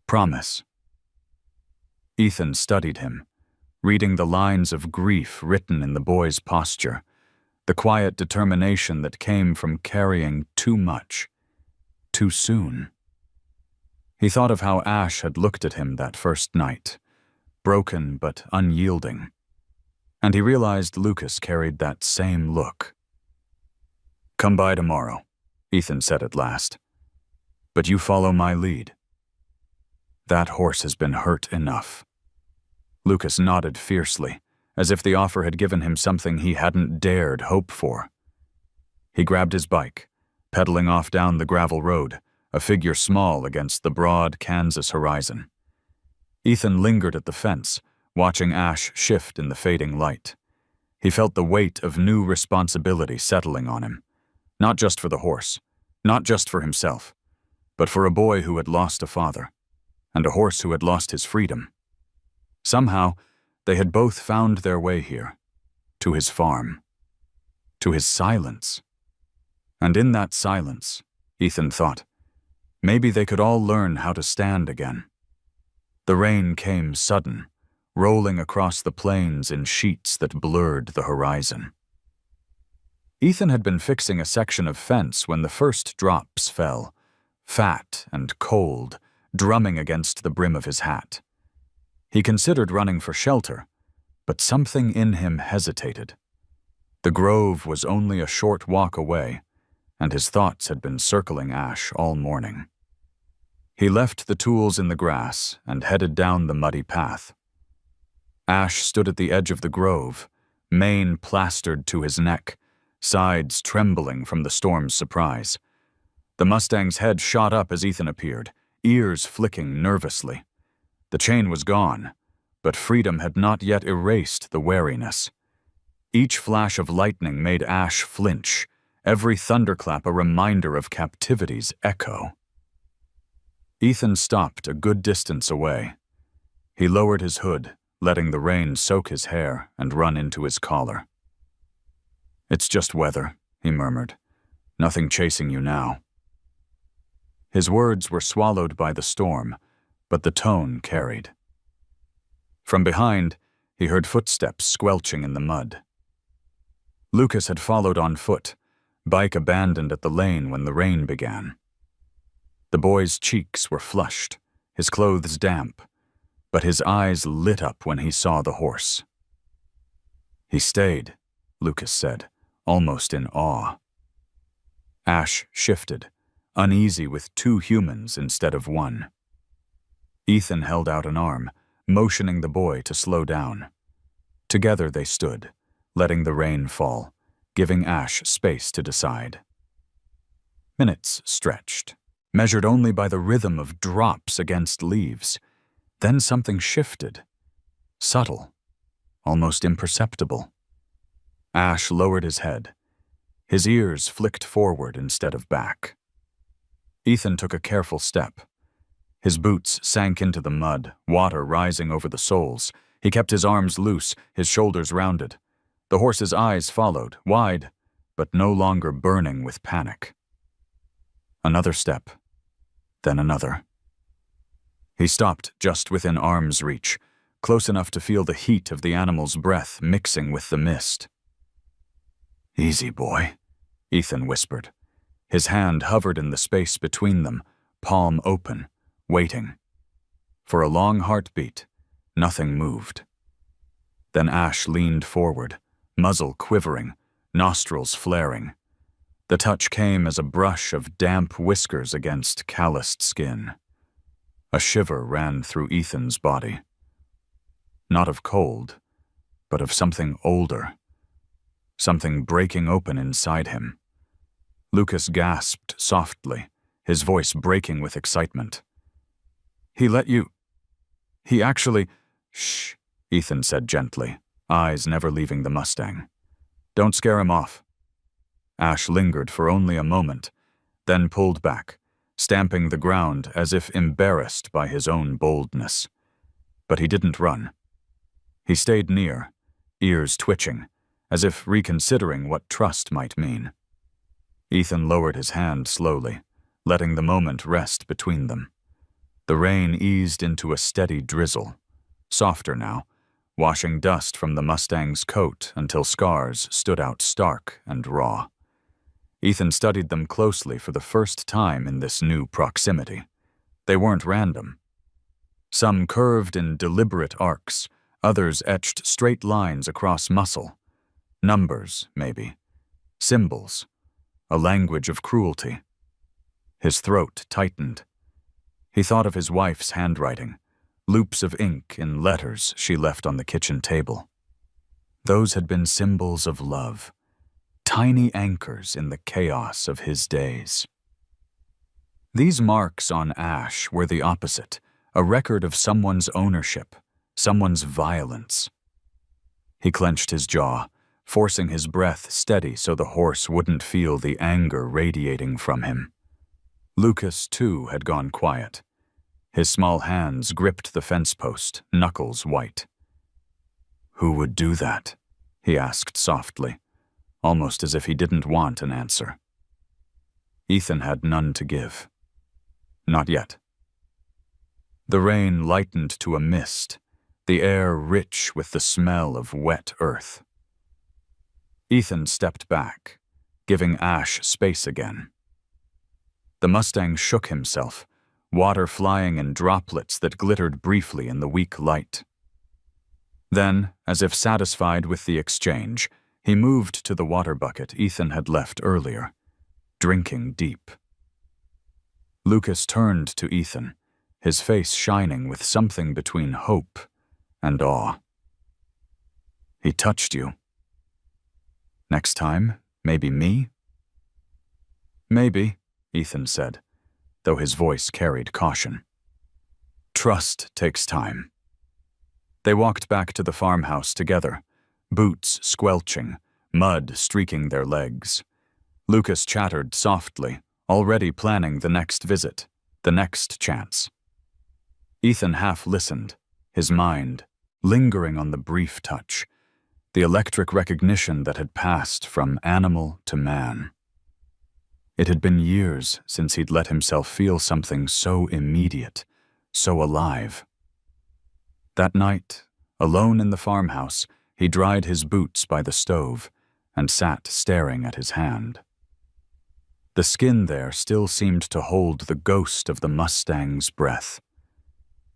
"Promise." Ethan studied him, reading the lines of grief written in the boy's posture, the quiet determination that came from carrying too much, too soon. He thought of how Ash had looked at him that first night, broken but unyielding, and he realized Lucas carried that same look. "Come by tomorrow," Ethan said at last. "But you follow my lead." "That horse has been hurt enough." Lucas nodded fiercely, as if the offer had given him something he hadn't dared hope for. He grabbed his bike, pedaling off down the gravel road, a figure small against the broad Kansas horizon. Ethan lingered at the fence, watching Ash shift in the fading light. He felt the weight of new responsibility settling on him, not just for the horse, not just for himself, but for a boy who had lost a father, and a horse who had lost his freedom. Somehow, they had both found their way here, to his farm, to his silence. And in that silence, Ethan thought, maybe they could all learn how to stand again. The rain came sudden, rolling across the plains in sheets that blurred the horizon. Ethan had been fixing a section of fence when the first drops fell, fat and cold, drumming against the brim of his hat. He considered running for shelter, but something in him hesitated. The grove was only a short walk away, and his thoughts had been circling Ash all morning. He left the tools in the grass and headed down the muddy path. Ash stood at the edge of the grove, mane plastered to his neck, sides trembling from the storm's surprise. The Mustang's head shot up as Ethan appeared, ears flicking nervously. The chain was gone, but freedom had not yet erased the wariness. Each flash of lightning made Ash flinch, every thunderclap a reminder of captivity's echo. Ethan stopped a good distance away. He lowered his hood, letting the rain soak his hair and run into his collar. "It's just weather," he murmured. "Nothing chasing you now." His words were swallowed by the storm, but the tone carried. From behind, he heard footsteps squelching in the mud. Lucas had followed on foot, bike abandoned at the lane when the rain began. The boy's cheeks were flushed, his clothes damp, but his eyes lit up when he saw the horse. "He stayed," Lucas said, almost in awe. Ash shifted, uneasy with two humans instead of one. Ethan held out an arm, motioning the boy to slow down. Together they stood, letting the rain fall, giving Ash space to decide. Minutes stretched, measured only by the rhythm of drops against leaves. Then something shifted, subtle, almost imperceptible. Ash lowered his head. His ears flicked forward instead of back. Ethan took a careful step. His boots sank into the mud, water rising over the soles. He kept his arms loose, his shoulders rounded. The horse's eyes followed, wide, but no longer burning with panic. Another step, then another. He stopped just within arm's reach, close enough to feel the heat of the animal's breath mixing with the mist. "Easy, boy," Ethan whispered. His hand hovered in the space between them, palm open, waiting. For a long heartbeat, nothing moved. Then Ash leaned forward, muzzle quivering, nostrils flaring. The touch came as a brush of damp whiskers against calloused skin. A shiver ran through Ethan's body. Not of cold, but of something older. Something breaking open inside him. Lucas gasped softly, his voice breaking with excitement. "He let you... He actually..." "Shh," Ethan said gently, eyes never leaving the Mustang. "Don't scare him off." Ash lingered for only a moment, then pulled back, stamping the ground as if embarrassed by his own boldness. But he didn't run. He stayed near, ears twitching, as if reconsidering what trust might mean. Ethan lowered his hand slowly, letting the moment rest between them. The rain eased into a steady drizzle, softer now, washing dust from the Mustang's coat until scars stood out stark and raw. Ethan studied them closely for the first time in this new proximity. They weren't random. Some curved in deliberate arcs, others etched straight lines across muscle. Numbers, maybe. Symbols. A language of cruelty. His throat tightened. He thought of his wife's handwriting, loops of ink in letters she left on the kitchen table. Those had been symbols of love, tiny anchors in the chaos of his days. These marks on Ash were the opposite, a record of someone's ownership, someone's violence. He clenched his jaw, forcing his breath steady so the horse wouldn't feel the anger radiating from him. Lucas, too, had gone quiet. His small hands gripped the fence post, knuckles white. "Who would do that?" he asked softly, almost as if he didn't want an answer. Ethan had none to give. Not yet. The rain lightened to a mist, the air rich with the smell of wet earth. Ethan stepped back, giving Ash space again. The Mustang shook himself, water flying in droplets that glittered briefly in the weak light. Then, as if satisfied with the exchange, He moved to the water bucket Ethan had left earlier, drinking deep. Lucas turned to Ethan, his face shining with something between hope and awe. "He touched you. Next time, maybe me?" "Maybe," Ethan said, though his voice carried caution. Trust takes time. They walked back to the farmhouse together, boots squelching, mud streaking their legs. Lucas chattered softly, already planning the next visit, the next chance. Ethan half listened, his mind lingering on the brief touch, the electric recognition that had passed from animal to man. It had been years since he'd let himself feel something so immediate, so alive. That night, alone in the farmhouse, he dried his boots by the stove and sat staring at his hand. The skin there still seemed to hold the ghost of the Mustang's breath.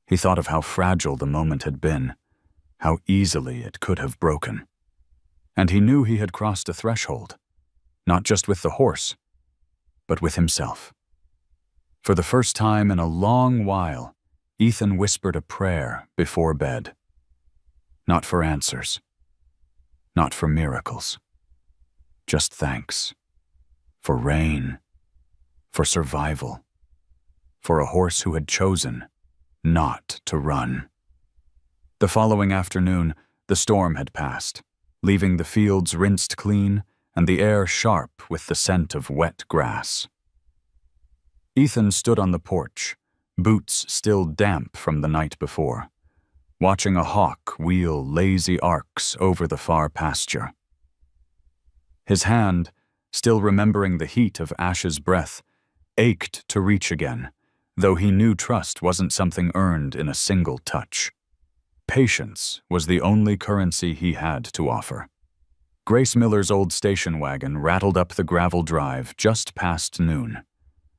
He thought of how fragile the moment had been, how easily it could have broken. And he knew he had crossed a threshold, not just with the horse, but with himself. For the first time in a long while, Ethan whispered a prayer before bed. Not for answers, not for miracles, just thanks. For rain, for survival, for a horse who had chosen not to run. The following afternoon, the storm had passed, leaving the fields rinsed clean and the air sharp with the scent of wet grass. Ethan stood on the porch, boots still damp from the night before, watching a hawk wheel lazy arcs over the far pasture. His hand, still remembering the heat of Ash's breath, ached to reach again, though he knew trust wasn't something earned in a single touch. Patience was the only currency he had to offer. Grace Miller's old station wagon rattled up the gravel drive just past noon.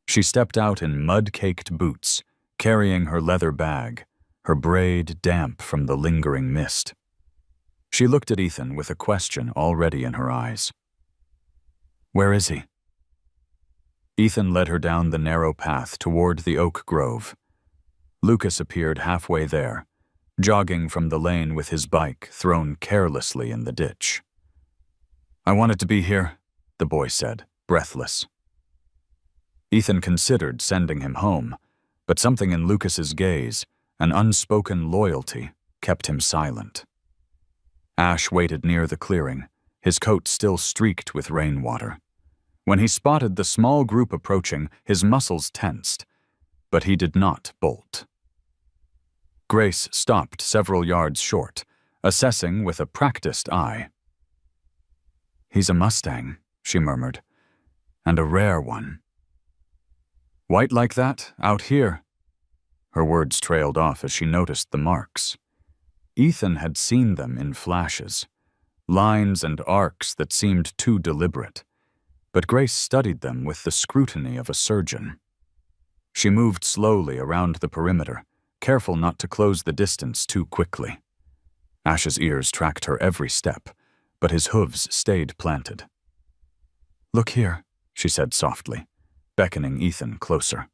She stepped out in mud-caked boots, carrying her leather bag, her braid damp from the lingering mist. She looked at Ethan with a question already in her eyes. "Where is he?" Ethan led her down the narrow path toward the oak grove. Lucas appeared halfway there, jogging from the lane with his bike thrown carelessly in the ditch. "I wanted to be here," the boy said, breathless. Ethan considered sending him home, but something in Lucas's gaze, an unspoken loyalty, kept him silent. Ash waited near the clearing, his coat still streaked with rainwater. When he spotted the small group approaching, his muscles tensed, but he did not bolt. Grace stopped several yards short, assessing with a practiced eye. "He's a Mustang," she murmured, "and a rare one." "White like that, out here?" Her words trailed off as she noticed the marks. Ethan had seen them in flashes, lines and arcs that seemed too deliberate, but Grace studied them with the scrutiny of a surgeon. She moved slowly around the perimeter, careful not to close the distance too quickly. Ash's ears tracked her every step, but his hooves stayed planted. "Look here," she said softly, beckoning Ethan closer.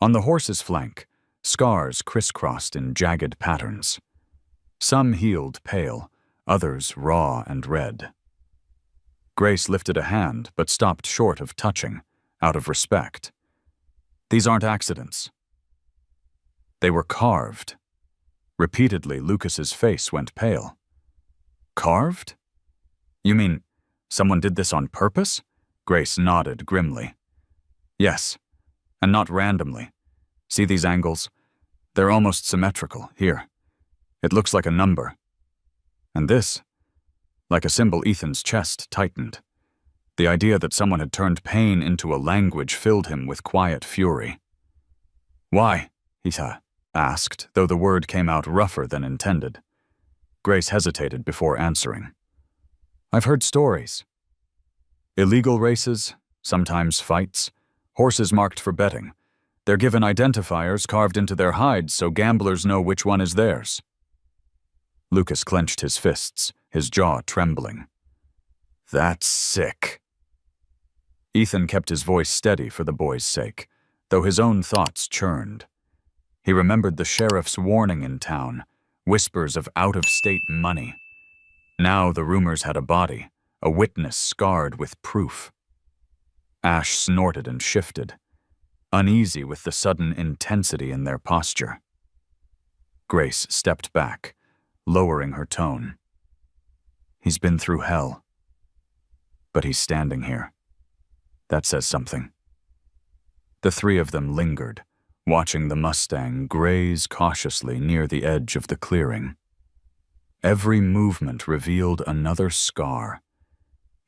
On the horse's flank, scars crisscrossed in jagged patterns. Some healed pale, others raw and red. Grace lifted a hand but stopped short of touching, out of respect. "These aren't accidents." They were carved. Repeatedly, Lucas's face went pale. "Carved? You mean someone did this on purpose?" Grace nodded grimly. "Yes, and not randomly. See these angles? They're almost symmetrical, here. It looks like a number. And this, like a symbol." Ethan's chest tightened. The idea that someone had turned pain into a language filled him with quiet fury. "Why?" he asked, though the word came out rougher than intended. Grace hesitated before answering. "I've heard stories. Illegal races, sometimes fights, horses marked for betting. They're given identifiers carved into their hides so gamblers know which one is theirs." Lucas clenched his fists, his jaw trembling. That's sick. Ethan kept his voice steady for the boy's sake, though his own thoughts churned. He remembered the sheriff's warning in town, whispers of out-of-state money. Now the rumors had a body, a witness scarred with proof. Ash snorted and shifted, uneasy with the sudden intensity in their posture. Grace stepped back, lowering her tone. He's been through hell. But he's standing here. That says something. The three of them lingered, watching the Mustang graze cautiously near the edge of the clearing. Every movement revealed another scar,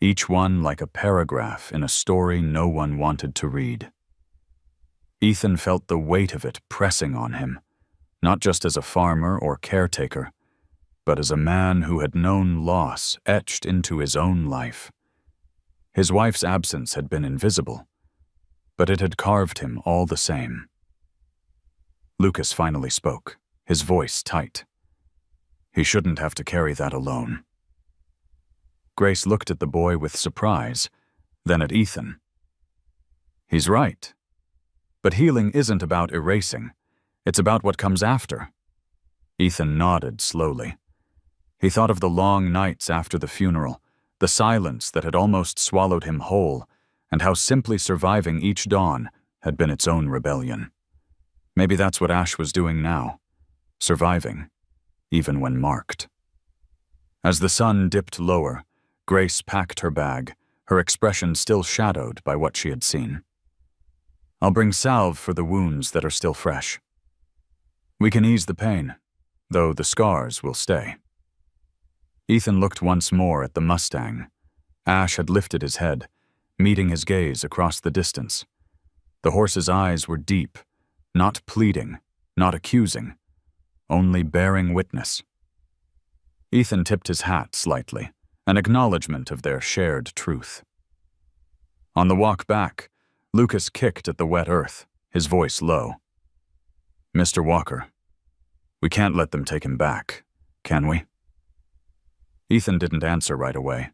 each one like a paragraph in a story no one wanted to read. Ethan felt the weight of it pressing on him, not just as a farmer or caretaker, but as a man who had known loss etched into his own life. His wife's absence had been invisible, but it had carved him all the same. Lucas finally spoke, his voice tight. He shouldn't have to carry that alone. Grace looked at the boy with surprise, then at Ethan. He's right. But healing isn't about erasing. It's about what comes after. Ethan nodded slowly. He thought of the long nights after the funeral, the silence that had almost swallowed him whole, and how simply surviving each dawn had been its own rebellion. Maybe that's what Ash was doing now, surviving, even when marked. As the sun dipped lower, Grace packed her bag, her expression still shadowed by what she had seen. I'll bring salve for the wounds that are still fresh. We can ease the pain, though the scars will stay. Ethan looked once more at the Mustang. Ash had lifted his head, meeting his gaze across the distance. The horse's eyes were deep, not pleading, not accusing, only bearing witness. Ethan tipped his hat slightly, an acknowledgement of their shared truth. On the walk back, Lucas kicked at the wet earth, his voice low. Mr. Walker, we can't let them take him back, can we? Ethan didn't answer right away.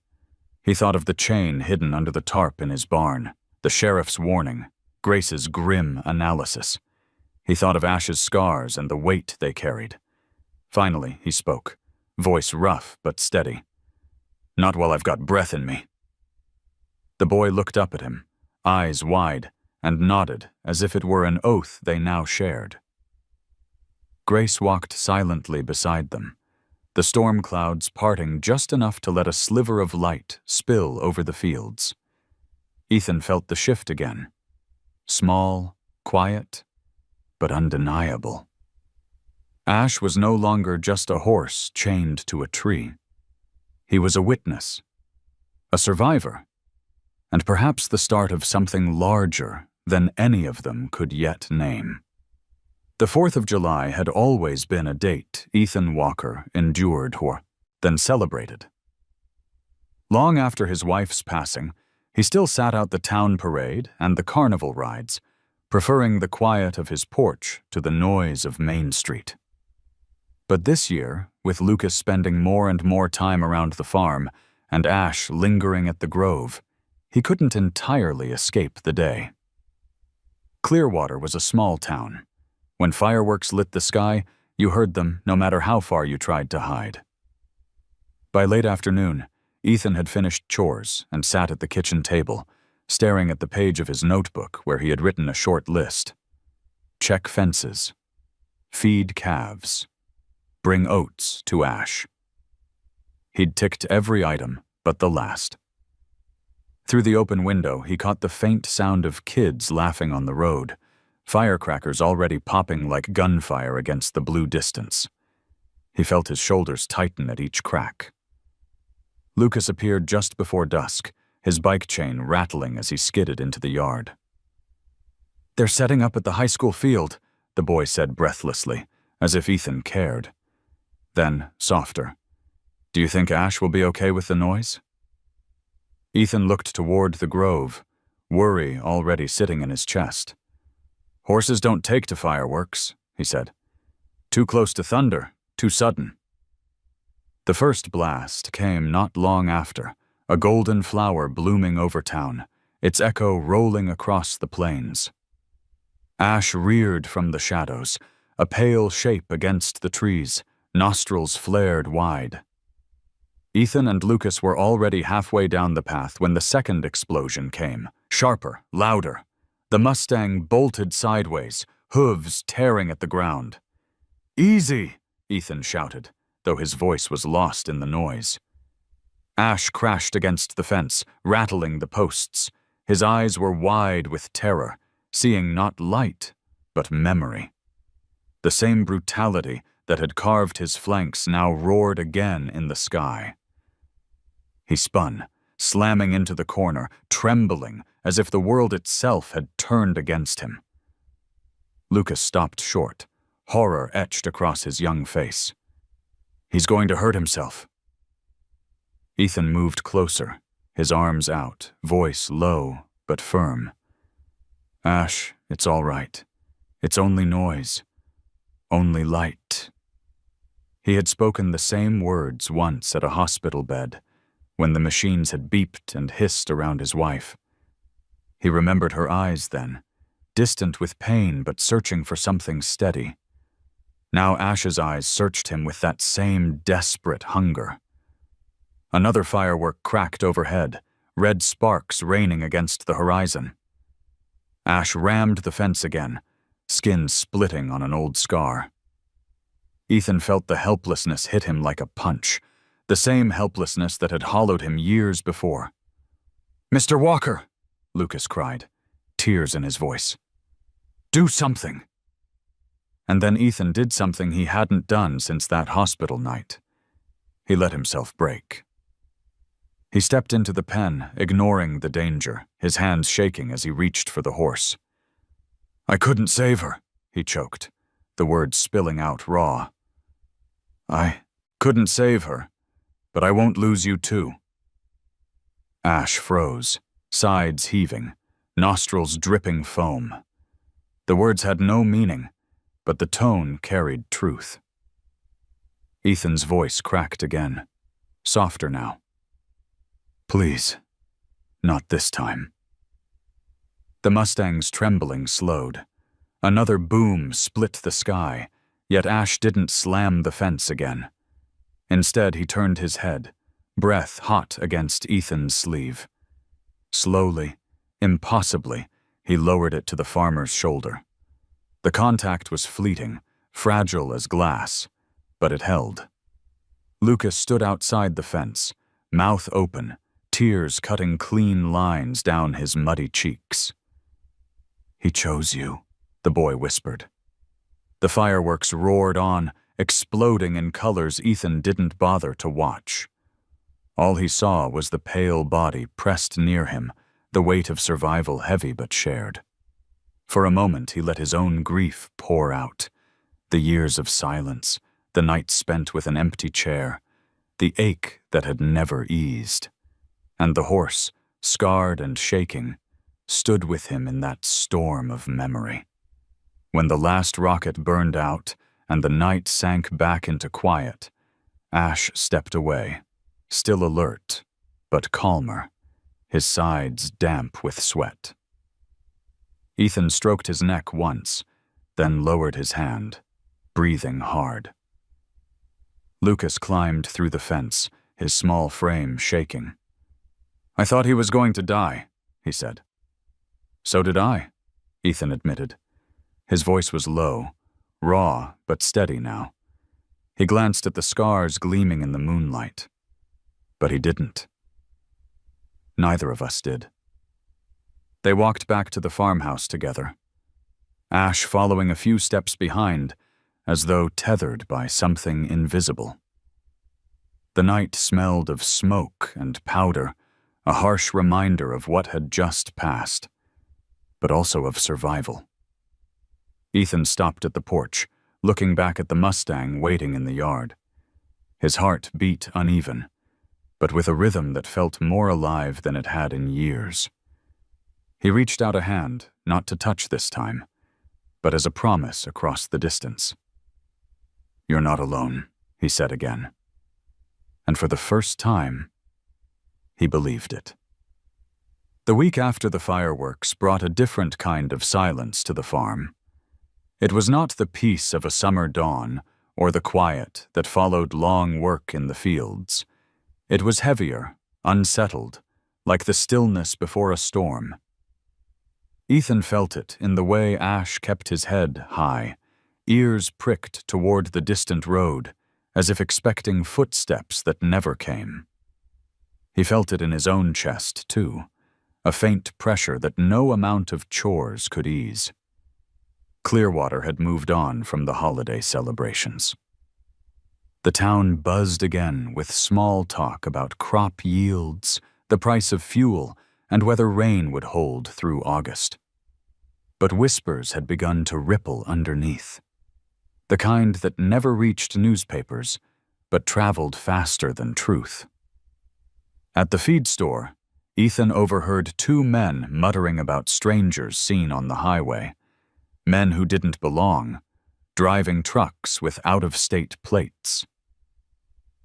He thought of the chain hidden under the tarp in his barn, the sheriff's warning, Grace's grim analysis. He thought of Ash's scars and the weight they carried. Finally, he spoke, voice rough but steady. Not while I've got breath in me. The boy looked up at him, eyes wide, and nodded as if it were an oath they now shared. Grace walked silently beside them, the storm clouds parting just enough to let a sliver of light spill over the fields. Ethan felt the shift again. Small, quiet, but undeniable. Ash was no longer just a horse chained to a tree. He was a witness, a survivor, and perhaps the start of something larger than any of them could yet name. The 4th of July had always been a date Ethan Walker endured or then celebrated. Long after his wife's passing, he still sat out the town parade and the carnival rides, preferring the quiet of his porch to the noise of Main Street. But this year, with Lucas spending more and more time around the farm and Ash lingering at the grove, he couldn't entirely escape the day. Clearwater was a small town. When fireworks lit the sky, you heard them no matter how far you tried to hide. By late afternoon, Ethan had finished chores and sat at the kitchen table, staring at the page of his notebook where he had written a short list. Check fences. Feed calves. Bring oats to Ash. He'd ticked every item but the last. Through the open window, he caught the faint sound of kids laughing on the road, firecrackers already popping like gunfire against the blue distance. He felt his shoulders tighten at each crack. Lucas appeared just before dusk, his bike chain rattling as he skidded into the yard. They're setting up at the high school field, the boy said breathlessly, as if Ethan cared. Then, softer, do you think Ash will be okay with the noise? Ethan looked toward the grove, worry already sitting in his chest. Horses don't take to fireworks, he said. Too close to thunder, too sudden. The first blast came not long after, a golden flower blooming over town, its echo rolling across the plains. Ash reared from the shadows, a pale shape against the trees, nostrils flared wide. Ethan and Lucas were already halfway down the path when the second explosion came, sharper, louder. The Mustang bolted sideways, hooves tearing at the ground. "Easy!" Ethan shouted, though his voice was lost in the noise. Ash crashed against the fence, rattling the posts. His eyes were wide with terror, seeing not light, but memory. The same brutality that had carved his flanks now roared again in the sky. He spun, slamming into the corner, trembling as if the world itself had turned against him. Lucas stopped short, horror etched across his young face. "He's going to hurt himself." Ethan moved closer, his arms out, voice low but firm. "Ash, it's all right. It's only noise. Only light." He had spoken the same words once at a hospital bed, when the machines had beeped and hissed around his wife. He remembered her eyes then, distant with pain but searching for something steady. Now Ash's eyes searched him with that same desperate hunger. Another firework cracked overhead, red sparks raining against the horizon. Ash rammed the fence again, skin splitting on an old scar. Ethan felt the helplessness hit him like a punch, the same helplessness that had hollowed him years before. "Mr. Walker!" Lucas cried, tears in his voice. "Do something!" And then Ethan did something he hadn't done since that hospital night. He let himself break. He stepped into the pen, ignoring the danger, his hands shaking as he reached for the horse. "I couldn't save her," he choked, the words spilling out raw. "I couldn't save her, but I won't lose you too." Ash froze, sides heaving, nostrils dripping foam. The words had no meaning, but the tone carried truth. Ethan's voice cracked again, softer now. "Please, not this time." The Mustang's trembling slowed. Another boom split the sky, yet Ash didn't slam the fence again. Instead, he turned his head, breath hot against Ethan's sleeve. Slowly, impossibly, he lowered it to the farmer's shoulder. The contact was fleeting, fragile as glass, but it held. Lucas stood outside the fence, mouth open, tears cutting clean lines down his muddy cheeks. "He chose you," the boy whispered. The fireworks roared on, exploding in colors Ethan didn't bother to watch. All he saw was the pale body pressed near him, the weight of survival heavy but shared. For a moment he let his own grief pour out. The years of silence, the nights spent with an empty chair, the ache that had never eased. And the horse, scarred and shaking, stood with him in that storm of memory. When the last rocket burned out and the night sank back into quiet, Ash stepped away, still alert, but calmer, his sides damp with sweat. Ethan stroked his neck once, then lowered his hand, breathing hard. Lucas climbed through the fence, his small frame shaking. "I thought he was going to die," he said. "So did I," Ethan admitted. His voice was low, raw but steady now. He glanced at the scars gleaming in the moonlight. But he didn't. Neither of us did. They walked back to the farmhouse together, Ash following a few steps behind, as though tethered by something invisible. The night smelled of smoke and powder, a harsh reminder of what had just passed, but also of survival. Ethan stopped at the porch, looking back at the Mustang waiting in the yard. His heart beat uneven, but with a rhythm that felt more alive than it had in years. He reached out a hand, not to touch this time, but as a promise across the distance. "You're not alone," he said again. And for the first time, He believed it. The week after the fireworks brought a different kind of silence to the farm. It was not the peace of a summer dawn or the quiet that followed long work in the fields. It was heavier, unsettled, like the stillness before a storm. Ethan felt it in the way Ash kept his head high, ears pricked toward the distant road, as if expecting footsteps that never came. He felt it in his own chest, too, a faint pressure that no amount of chores could ease. Clearwater had moved on from the holiday celebrations. The town buzzed again with small talk about crop yields, the price of fuel, and whether rain would hold through August. But whispers had begun to ripple underneath, the kind that never reached newspapers, but traveled faster than truth. At the feed store, Ethan overheard two men muttering about strangers seen on the highway, men who didn't belong, driving trucks with out-of-state plates.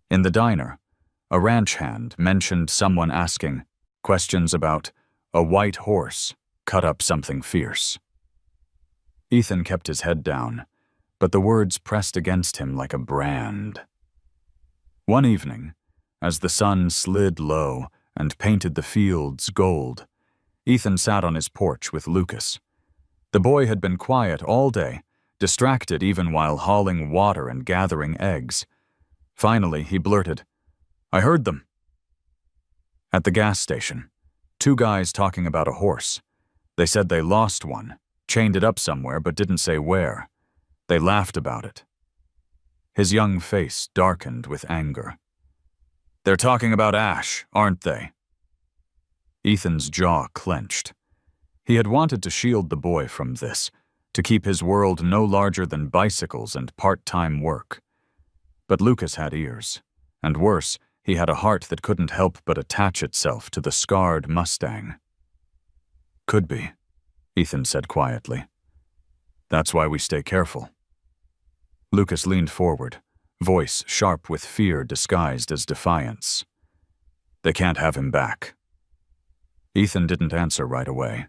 In the diner, a ranch hand mentioned someone asking questions about a white horse cut up something fierce. Ethan kept his head down, but the words pressed against him like a brand. One evening, as the sun slid low and painted the fields gold, Ethan sat on his porch with Lucas. The boy had been quiet all day, distracted even while hauling water and gathering eggs. Finally, he blurted, "I heard them." At the gas station, two guys talking about a horse. They said they lost one, chained it up somewhere but didn't say where. They laughed about it. His young face darkened with anger. "They're talking about Ash, aren't they?" Ethan's jaw clenched. He had wanted to shield the boy from this, to keep his world no larger than bicycles and part-time work. But Lucas had ears, and worse, he had a heart that couldn't help but attach itself to the scarred Mustang. "Could be," Ethan said quietly. "That's why we stay careful." Lucas leaned forward, voice sharp with fear disguised as defiance. "They can't have him back." Ethan didn't answer right away.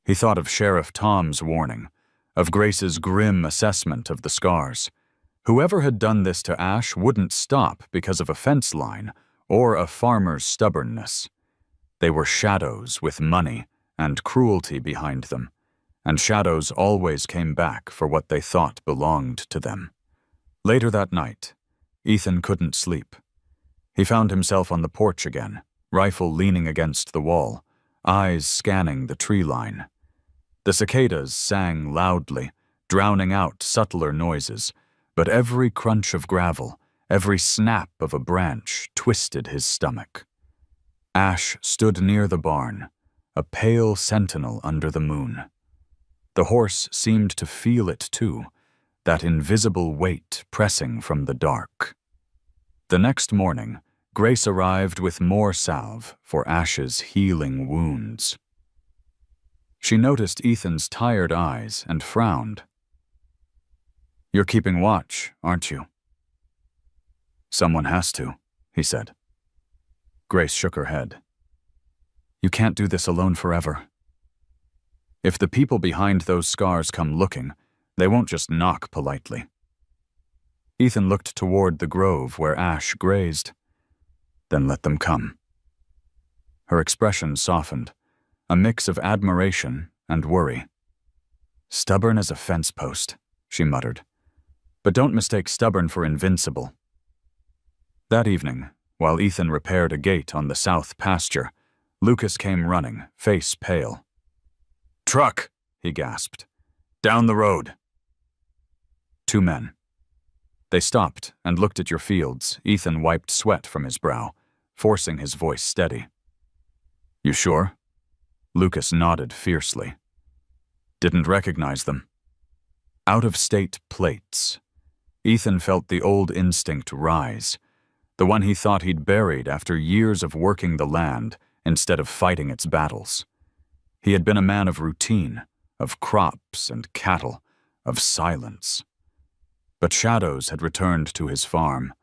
He thought of Sheriff Tom's warning, of Grace's grim assessment of the scars. Whoever had done this to Ash wouldn't stop because of a fence line or a farmer's stubbornness. They were shadows with money and cruelty behind them, and shadows always came back for what they thought belonged to them. Later that night, Ethan couldn't sleep. He found himself on the porch again, rifle leaning against the wall, eyes scanning the tree line. The cicadas sang loudly, drowning out subtler noises, but every crunch of gravel, every snap of a branch twisted his stomach. Ash stood near the barn, a pale sentinel under the moon. The horse seemed to feel it too, that invisible weight pressing from the dark. The next morning, Grace arrived with more salve for Ash's healing wounds. She noticed Ethan's tired eyes and frowned. "You're keeping watch, aren't you?" "Someone has to," he said. Grace shook her head. "You can't do this alone forever. If the people behind those scars come looking, they won't just knock politely." Ethan looked toward the grove where Ash grazed. "Then let them come." Her expression softened, a mix of admiration and worry. "Stubborn as a fence post," she muttered. "But don't mistake stubborn for invincible." That evening, while Ethan repaired a gate on the south pasture, Lucas came running, face pale. "Truck!" he gasped. "Down the road!" Two men. They stopped and looked at your fields. Ethan wiped sweat from his brow, forcing his voice steady. "You sure?" Lucas nodded fiercely. "Didn't recognize them." Out-of-state plates. Ethan felt the old instinct rise, the one he thought he'd buried after years of working the land instead of fighting its battles. He had been a man of routine, of crops and cattle, of silence. But shadows had returned to his farm,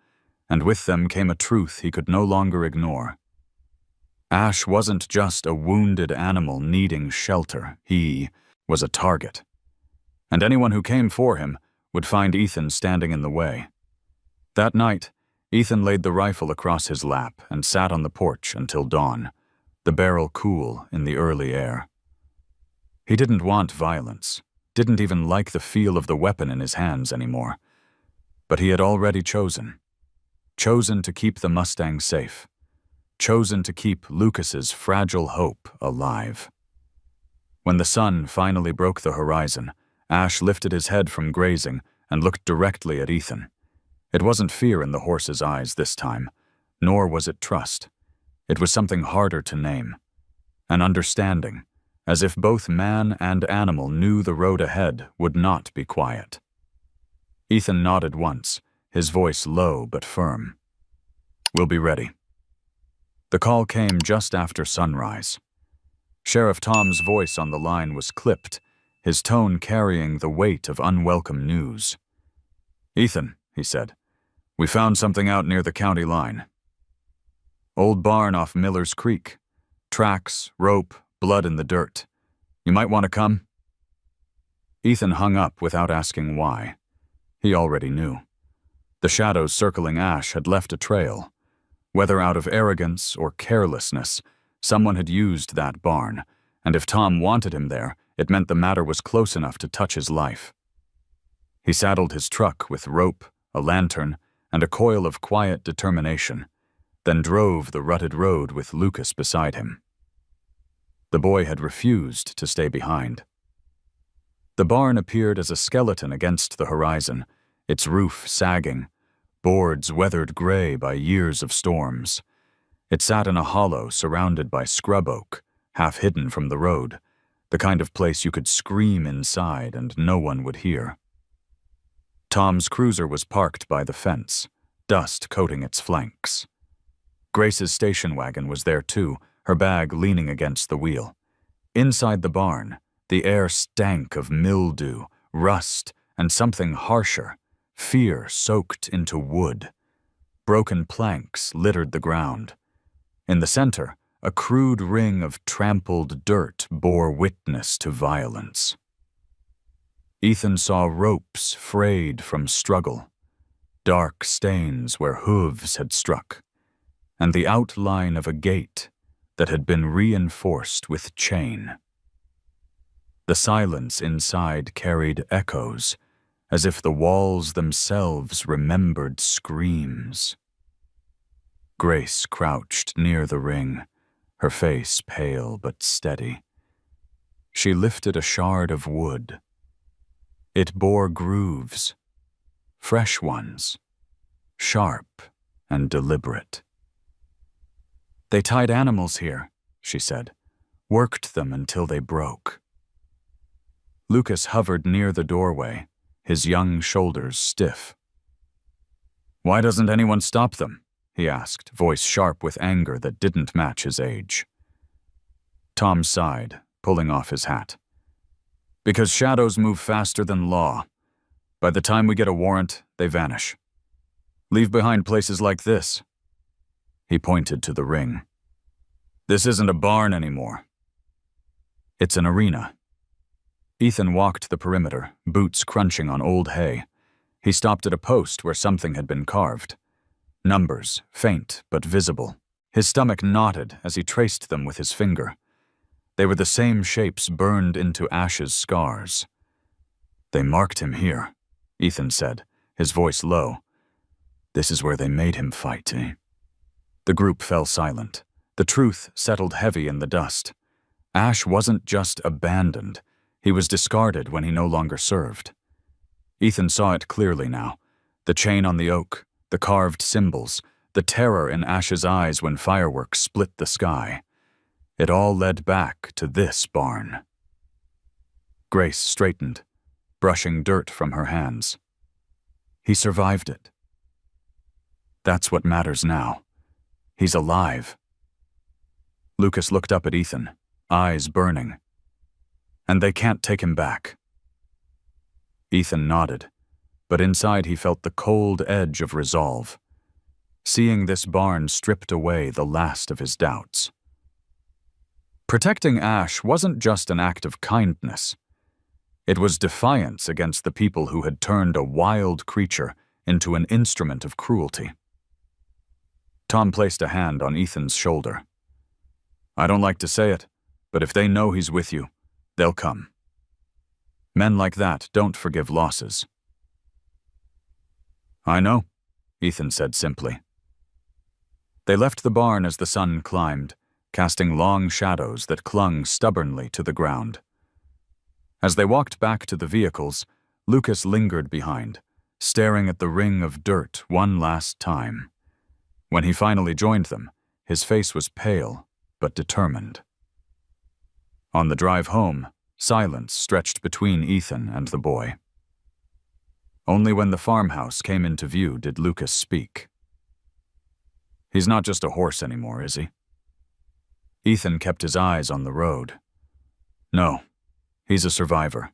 and with them came a truth he could no longer ignore. Ash wasn't just a wounded animal needing shelter. He was a target. And anyone who came for him would find Ethan standing in the way. That night, Ethan laid the rifle across his lap and sat on the porch until dawn, the barrel cool in the early air. He didn't want violence, didn't even like the feel of the weapon in his hands anymore. But he had already chosen to keep the Mustang safe, chosen to keep Lucas's fragile hope alive. When the sun finally broke the horizon, Ash lifted his head from grazing and looked directly at Ethan. It wasn't fear in the horse's eyes this time, nor was it trust. It was something harder to name. An understanding, as if both man and animal knew the road ahead would not be quiet. Ethan nodded once, his voice low but firm. "We'll be ready." The call came just after sunrise. Sheriff Tom's voice on the line was clipped, his tone carrying the weight of unwelcome news. "Ethan," he said, "we found something out near the county line. Old barn off Miller's Creek. Tracks, rope, blood in the dirt. You might want to come?" Ethan hung up without asking why. He already knew. The shadows circling Ash had left a trail. Whether out of arrogance or carelessness, someone had used that barn, and if Tom wanted him there, it meant the matter was close enough to touch his life. He saddled his truck with rope, a lantern, and a coil of quiet determination, then drove the rutted road with Lucas beside him. The boy had refused to stay behind. The barn appeared as a skeleton against the horizon, its roof sagging, boards weathered gray by years of storms. It sat in a hollow surrounded by scrub oak, half hidden from the road, the kind of place you could scream inside and no one would hear. Tom's cruiser was parked by the fence, dust coating its flanks. Grace's station wagon was there too, her bag leaning against the wheel. Inside the barn, the air stank of mildew, rust, and something harsher, fear soaked into wood. Broken planks littered the ground. In the center, a crude ring of trampled dirt bore witness to violence. Ethan saw ropes frayed from struggle, dark stains where hooves had struck, and the outline of a gate that had been reinforced with chain. The silence inside carried echoes, as if the walls themselves remembered screams. Grace crouched near the ring, her face pale but steady. She lifted a shard of wood. It bore grooves, fresh ones, sharp and deliberate. "They tied animals here," she said, "worked them until they broke." Lucas hovered near the doorway, his young shoulders stiff. "Why doesn't anyone stop them?" he asked, voice sharp with anger that didn't match his age. Tom sighed, pulling off his hat. "Because shadows move faster than law. By the time we get a warrant, they vanish. Leave behind places like this." He pointed to the ring. "This isn't a barn anymore. It's an arena." Ethan walked the perimeter, boots crunching on old hay. He stopped at a post where something had been carved. Numbers, faint but visible. His stomach knotted as he traced them with his finger. They were the same shapes burned into Ash's scars. "They marked him here," Ethan said, his voice low. "This is where they made him fight, eh?" The group fell silent. The truth settled heavy in the dust. Ash wasn't just abandoned. He was discarded when he no longer served. Ethan saw it clearly now. The chain on the oak, the carved symbols, the terror in Ash's eyes when fireworks split the sky. It all led back to this barn. Grace straightened, brushing dirt from her hands. He survived it. That's what matters now. He's alive. Lucas looked up at Ethan, eyes burning. "And they can't take him back." Ethan nodded, but inside he felt the cold edge of resolve. Seeing this barn stripped away the last of his doubts. Protecting Ash wasn't just an act of kindness. It was defiance against the people who had turned a wild creature into an instrument of cruelty. Tom placed a hand on Ethan's shoulder. "I don't like to say it, but if they know he's with you, they'll come. Men like that don't forgive losses." "I know," Ethan said simply. They left the barn as the sun climbed, casting long shadows that clung stubbornly to the ground. As they walked back to the vehicles, Lucas lingered behind, staring at the ring of dirt one last time. When he finally joined them, his face was pale but determined. On the drive home, silence stretched between Ethan and the boy. Only when the farmhouse came into view did Lucas speak. "He's not just a horse anymore, is he?" Ethan kept his eyes on the road. "No, he's a survivor.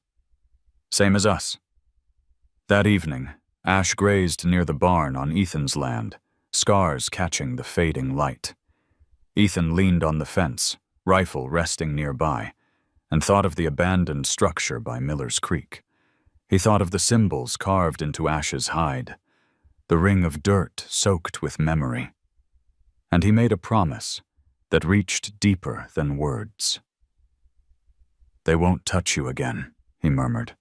Same as us." That evening, Ash grazed near the barn on Ethan's land, scars catching the fading light. Ethan leaned on the fence, rifle resting nearby, and thought of the abandoned structure by Miller's Creek. He thought of the symbols carved into Ash's hide, the ring of dirt soaked with memory. And he made a promise that reached deeper than words. "They won't touch you again," he murmured.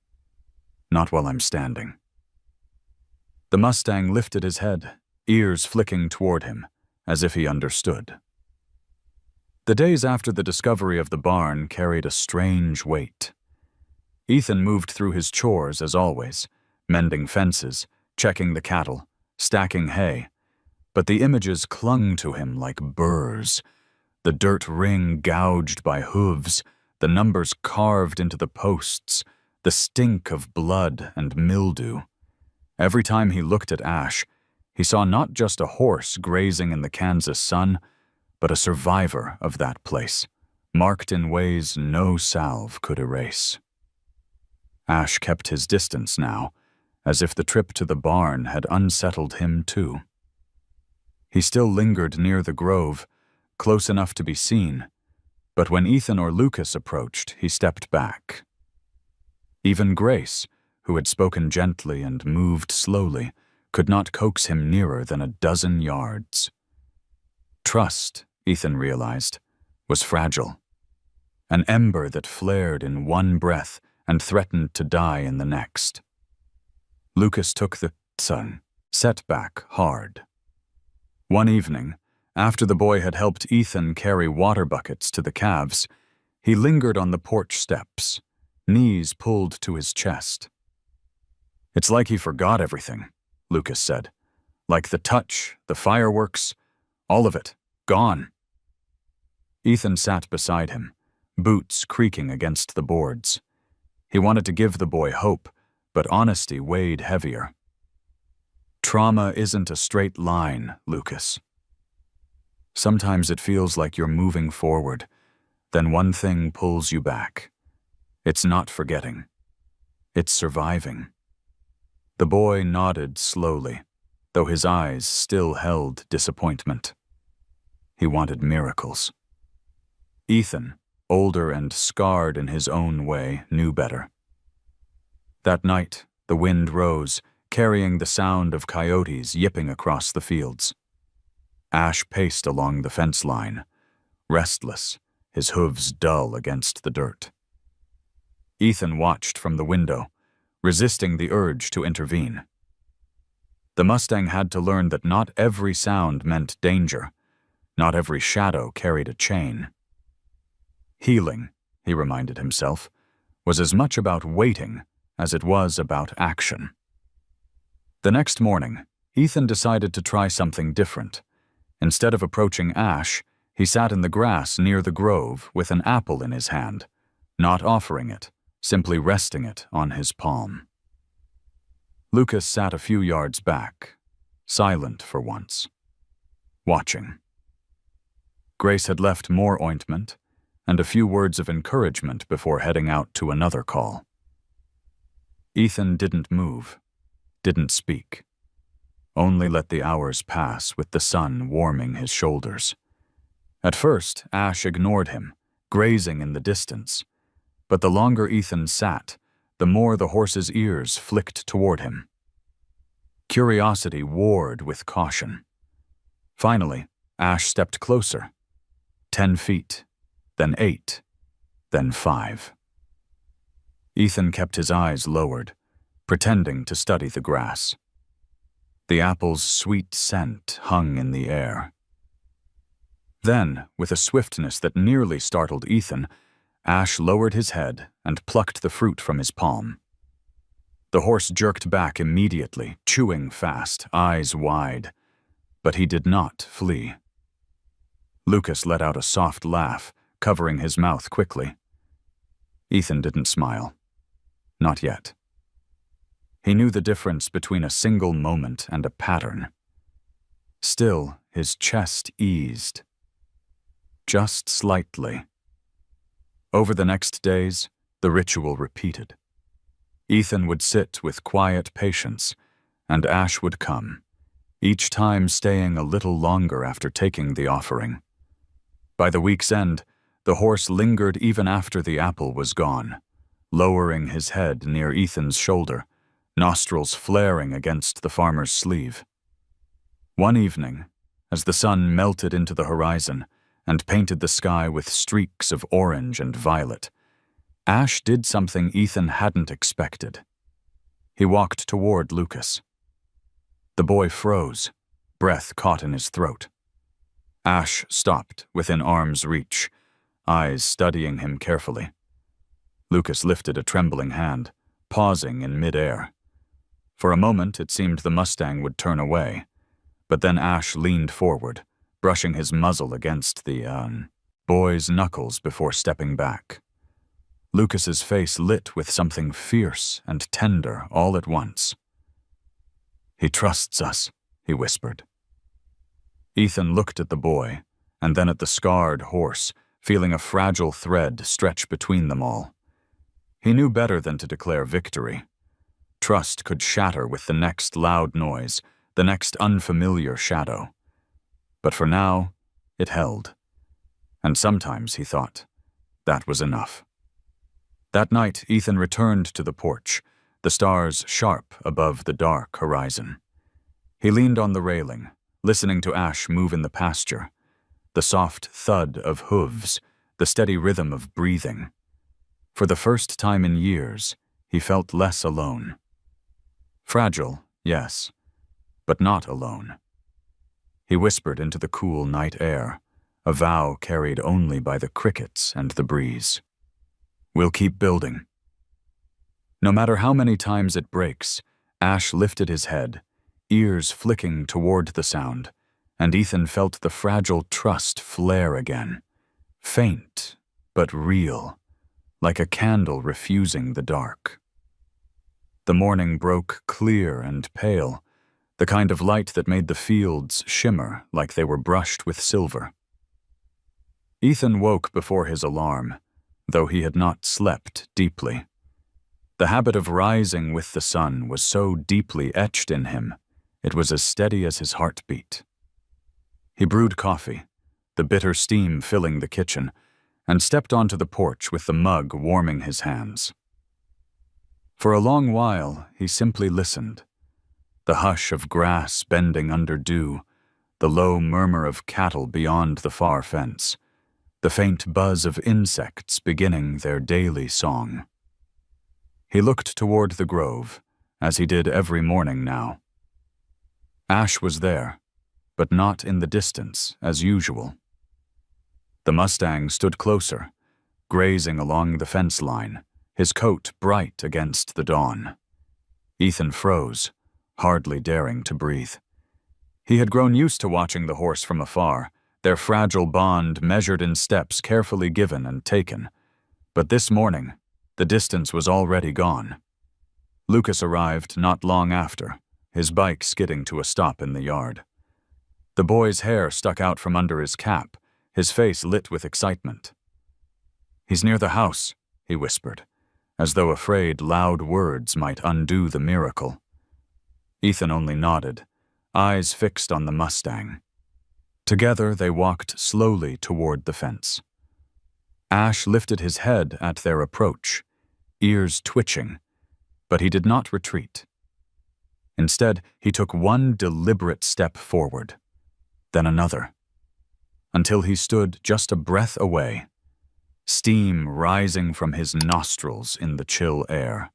"Not while I'm standing." The Mustang lifted his head, ears flicking toward him, as if he understood. The days after the discovery of the barn carried a strange weight. Ethan moved through his chores as always, mending fences, checking the cattle, stacking hay, but the images clung to him like burrs. The dirt ring gouged by hooves, the numbers carved into the posts, the stink of blood and mildew. Every time he looked at Ash, he saw not just a horse grazing in the Kansas sun, but a survivor of that place, marked in ways no salve could erase. Ash kept his distance now, as if the trip to the barn had unsettled him too. He still lingered near the grove, close enough to be seen, but when Ethan or Lucas approached, he stepped back. Even Grace, who had spoken gently and moved slowly, could not coax him nearer than a dozen yards. Trust, Ethan realized, was fragile. An ember that flared in one breath and threatened to die in the next. Lucas took the setback hard. One evening, after the boy had helped Ethan carry water buckets to the calves, he lingered on the porch steps, knees pulled to his chest. "It's like he forgot everything," Lucas said. "Like the touch, the fireworks, all of it, gone." Ethan sat beside him, boots creaking against the boards. He wanted to give the boy hope, but honesty weighed heavier. "Trauma isn't a straight line, Lucas. Sometimes it feels like you're moving forward, then one thing pulls you back. It's not forgetting. It's surviving." The boy nodded slowly, though his eyes still held disappointment. He wanted miracles. Ethan, older and scarred in his own way, knew better. That night, the wind rose, carrying the sound of coyotes yipping across the fields. Ash paced along the fence line, restless, his hooves dull against the dirt. Ethan watched from the window, resisting the urge to intervene. The Mustang had to learn that not every sound meant danger, not every shadow carried a chain. Healing, he reminded himself, was as much about waiting as it was about action. The next morning, Ethan decided to try something different. Instead of approaching Ash, he sat in the grass near the grove with an apple in his hand, not offering it, simply resting it on his palm. Lucas sat a few yards back, silent for once, watching. Grace had left more ointment and a few words of encouragement before heading out to another call. Ethan didn't move, didn't speak, only let the hours pass with the sun warming his shoulders. At first, Ash ignored him, grazing in the distance. But the longer Ethan sat, the more the horse's ears flicked toward him. Curiosity warred with caution. Finally, Ash stepped closer. 10 feet, then 8, then 5. Ethan kept his eyes lowered, pretending to study the grass. The apple's sweet scent hung in the air. Then, with a swiftness that nearly startled Ethan, Ash lowered his head and plucked the fruit from his palm. The horse jerked back immediately, chewing fast, eyes wide, but he did not flee. Lucas let out a soft laugh, covering his mouth quickly. Ethan didn't smile. Not yet. He knew the difference between a single moment and a pattern. Still, his chest eased. Just slightly. Over the next days, the ritual repeated. Ethan would sit with quiet patience, and Ash would come, each time staying a little longer after taking the offering. By the week's end, the horse lingered even after the apple was gone, lowering his head near Ethan's shoulder, nostrils flaring against the farmer's sleeve. One evening, as the sun melted into the horizon and painted the sky with streaks of orange and violet, Ash did something Ethan hadn't expected. He walked toward Lucas. The boy froze, breath caught in his throat. Ash stopped within arm's reach, eyes studying him carefully. Lucas lifted a trembling hand, pausing in midair. For a moment, it seemed the Mustang would turn away, but then Ash leaned forward, brushing his muzzle against the boy's knuckles before stepping back. Lucas's face lit with something fierce and tender all at once. "He trusts us," he whispered. Ethan looked at the boy, and then at the scarred horse, feeling a fragile thread stretch between them all. He knew better than to declare victory. Trust could shatter with the next loud noise, the next unfamiliar shadow. But for now, it held. And sometimes, he thought, that was enough. That night, Ethan returned to the porch, the stars sharp above the dark horizon. He leaned on the railing, listening to Ash move in the pasture, the soft thud of hooves, the steady rhythm of breathing. For the first time in years, he felt less alone. Fragile, yes, but not alone. He whispered into the cool night air, a vow carried only by the crickets and the breeze. "We'll keep building." No matter how many times it breaks, Ash lifted his head, ears flicking toward the sound, and Ethan felt the fragile trust flare again, faint but real, like a candle refusing the dark. The morning broke clear and pale, the kind of light that made the fields shimmer like they were brushed with silver. Ethan woke before his alarm, though he had not slept deeply. The habit of rising with the sun was so deeply etched in him, it was as steady as his heartbeat. He brewed coffee, the bitter steam filling the kitchen, and stepped onto the porch with the mug warming his hands. For a long while, he simply listened. The hush of grass bending under dew, the low murmur of cattle beyond the far fence, the faint buzz of insects beginning their daily song. He looked toward the grove, as he did every morning now. Ash was there, but not in the distance as usual. The Mustang stood closer, grazing along the fence line, his coat bright against the dawn. Ethan froze, hardly daring to breathe. He had grown used to watching the horse from afar, their fragile bond measured in steps carefully given and taken. But this morning, the distance was already gone. Lucas arrived not long after, his bike skidding to a stop in the yard. The boy's hair stuck out from under his cap, his face lit with excitement. "He's near the house," he whispered, as though afraid loud words might undo the miracle. Ethan only nodded, eyes fixed on the Mustang. Together they walked slowly toward the fence. Ash lifted his head at their approach, ears twitching, but he did not retreat. Instead, he took one deliberate step forward, then another, until he stood just a breath away, steam rising from his nostrils in the chill air.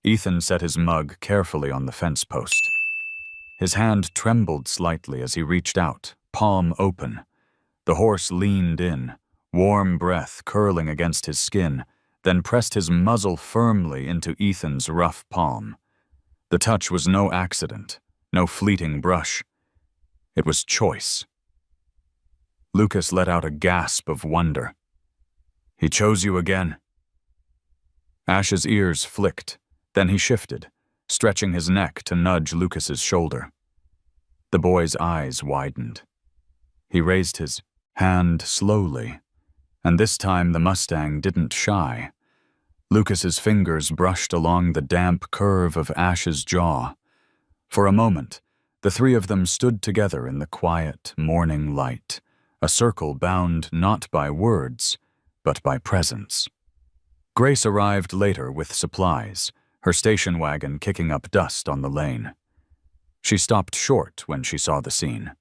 Ethan set his mug carefully on the fence post. His hand trembled slightly as he reached out, palm open. The horse leaned in, warm breath curling against his skin, then pressed his muzzle firmly into Ethan's rough palm. The touch was no accident, no fleeting brush. It was choice. Lucas let out a gasp of wonder. "He chose you again." Ash's ears flicked, then he shifted, stretching his neck to nudge Lucas's shoulder. The boy's eyes widened. He raised his hand slowly, and this time the Mustang didn't shy. Lucas's fingers brushed along the damp curve of Ash's jaw. For a moment, the three of them stood together in the quiet morning light, a circle bound not by words, but by presence. Grace arrived later with supplies, her station wagon kicking up dust on the lane. She stopped short when she saw the scene.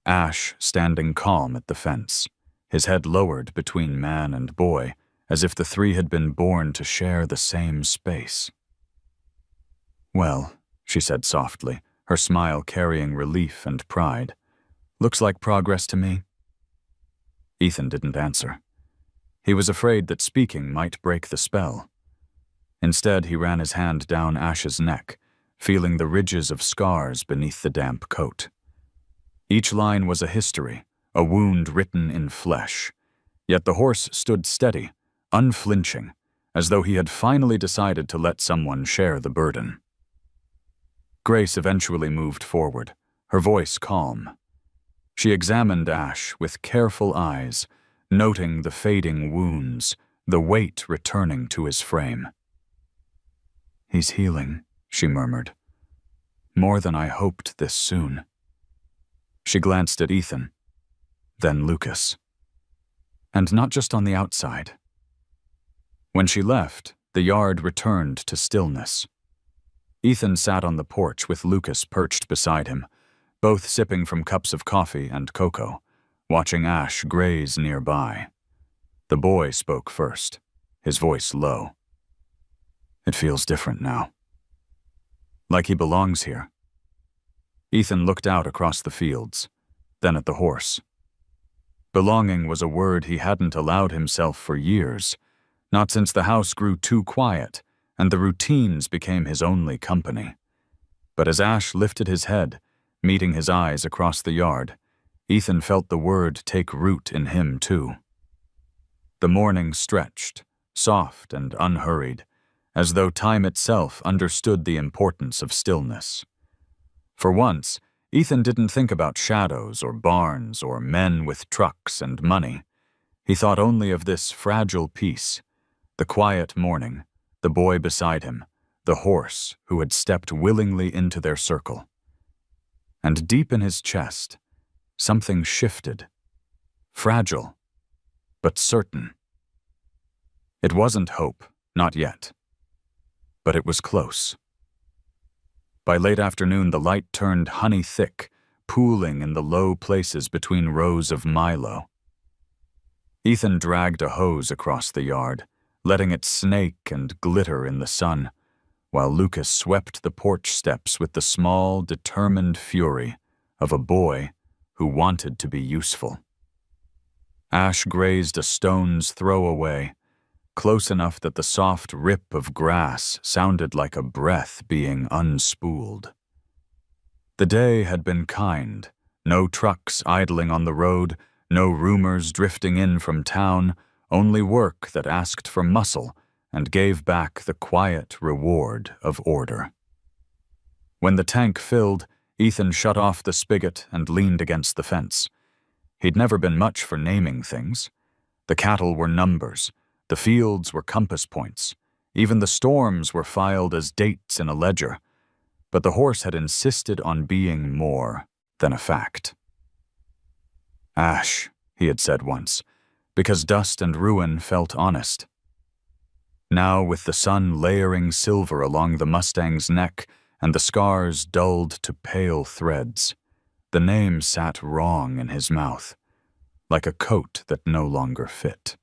Ash standing calm at the fence, his head lowered between man and boy, as if the three had been born to share the same space. "Well," she said softly, her smile carrying relief and pride, "looks like progress to me." Ethan didn't answer. He was afraid that speaking might break the spell. Instead, he ran his hand down Ash's neck, feeling the ridges of scars beneath the damp coat. Each line was a history, a wound written in flesh, yet the horse stood steady, unflinching, as though he had finally decided to let someone share the burden. Grace eventually moved forward, her voice calm. She examined Ash with careful eyes, noting the fading wounds, the weight returning to his frame. "He's healing," she murmured. "More than I hoped this soon." She glanced at Ethan, then Lucas. And not just on the outside. When she left, the yard returned to stillness. Ethan sat on the porch with Lucas perched beside him, both sipping from cups of coffee and cocoa, watching Ash graze nearby. The boy spoke first, his voice low. "It feels different now. Like he belongs here." Ethan looked out across the fields, then at the horse. Belonging was a word he hadn't allowed himself for years, not since the house grew too quiet and the routines became his only company. But as Ash lifted his head, meeting his eyes across the yard, Ethan felt the word take root in him too. The morning stretched, soft and unhurried, as though time itself understood the importance of stillness. For once, Ethan didn't think about shadows or barns or men with trucks and money. He thought only of this fragile peace, the quiet morning, the boy beside him, the horse who had stepped willingly into their circle. And deep in his chest, something shifted, fragile, but certain. It wasn't hope, not yet. But it was close. By late afternoon, the light turned honey thick, pooling in the low places between rows of milo. Ethan dragged a hose across the yard, letting it snake and glitter in the sun, while Lucas swept the porch steps with the small, determined fury of a boy who wanted to be useful. Ash grazed a stone's throw away, close enough that the soft rip of grass sounded like a breath being unspooled. The day had been kind, no trucks idling on the road, no rumors drifting in from town, only work that asked for muscle and gave back the quiet reward of order. When the tank filled, Ethan shut off the spigot and leaned against the fence. He'd never been much for naming things. The cattle were numbers, the fields were compass points, even the storms were filed as dates in a ledger, but the horse had insisted on being more than a fact. "Ash," he had said once, because dust and ruin felt honest. Now, with the sun layering silver along the Mustang's neck and the scars dulled to pale threads, the name sat wrong in his mouth, like a coat that no longer fit.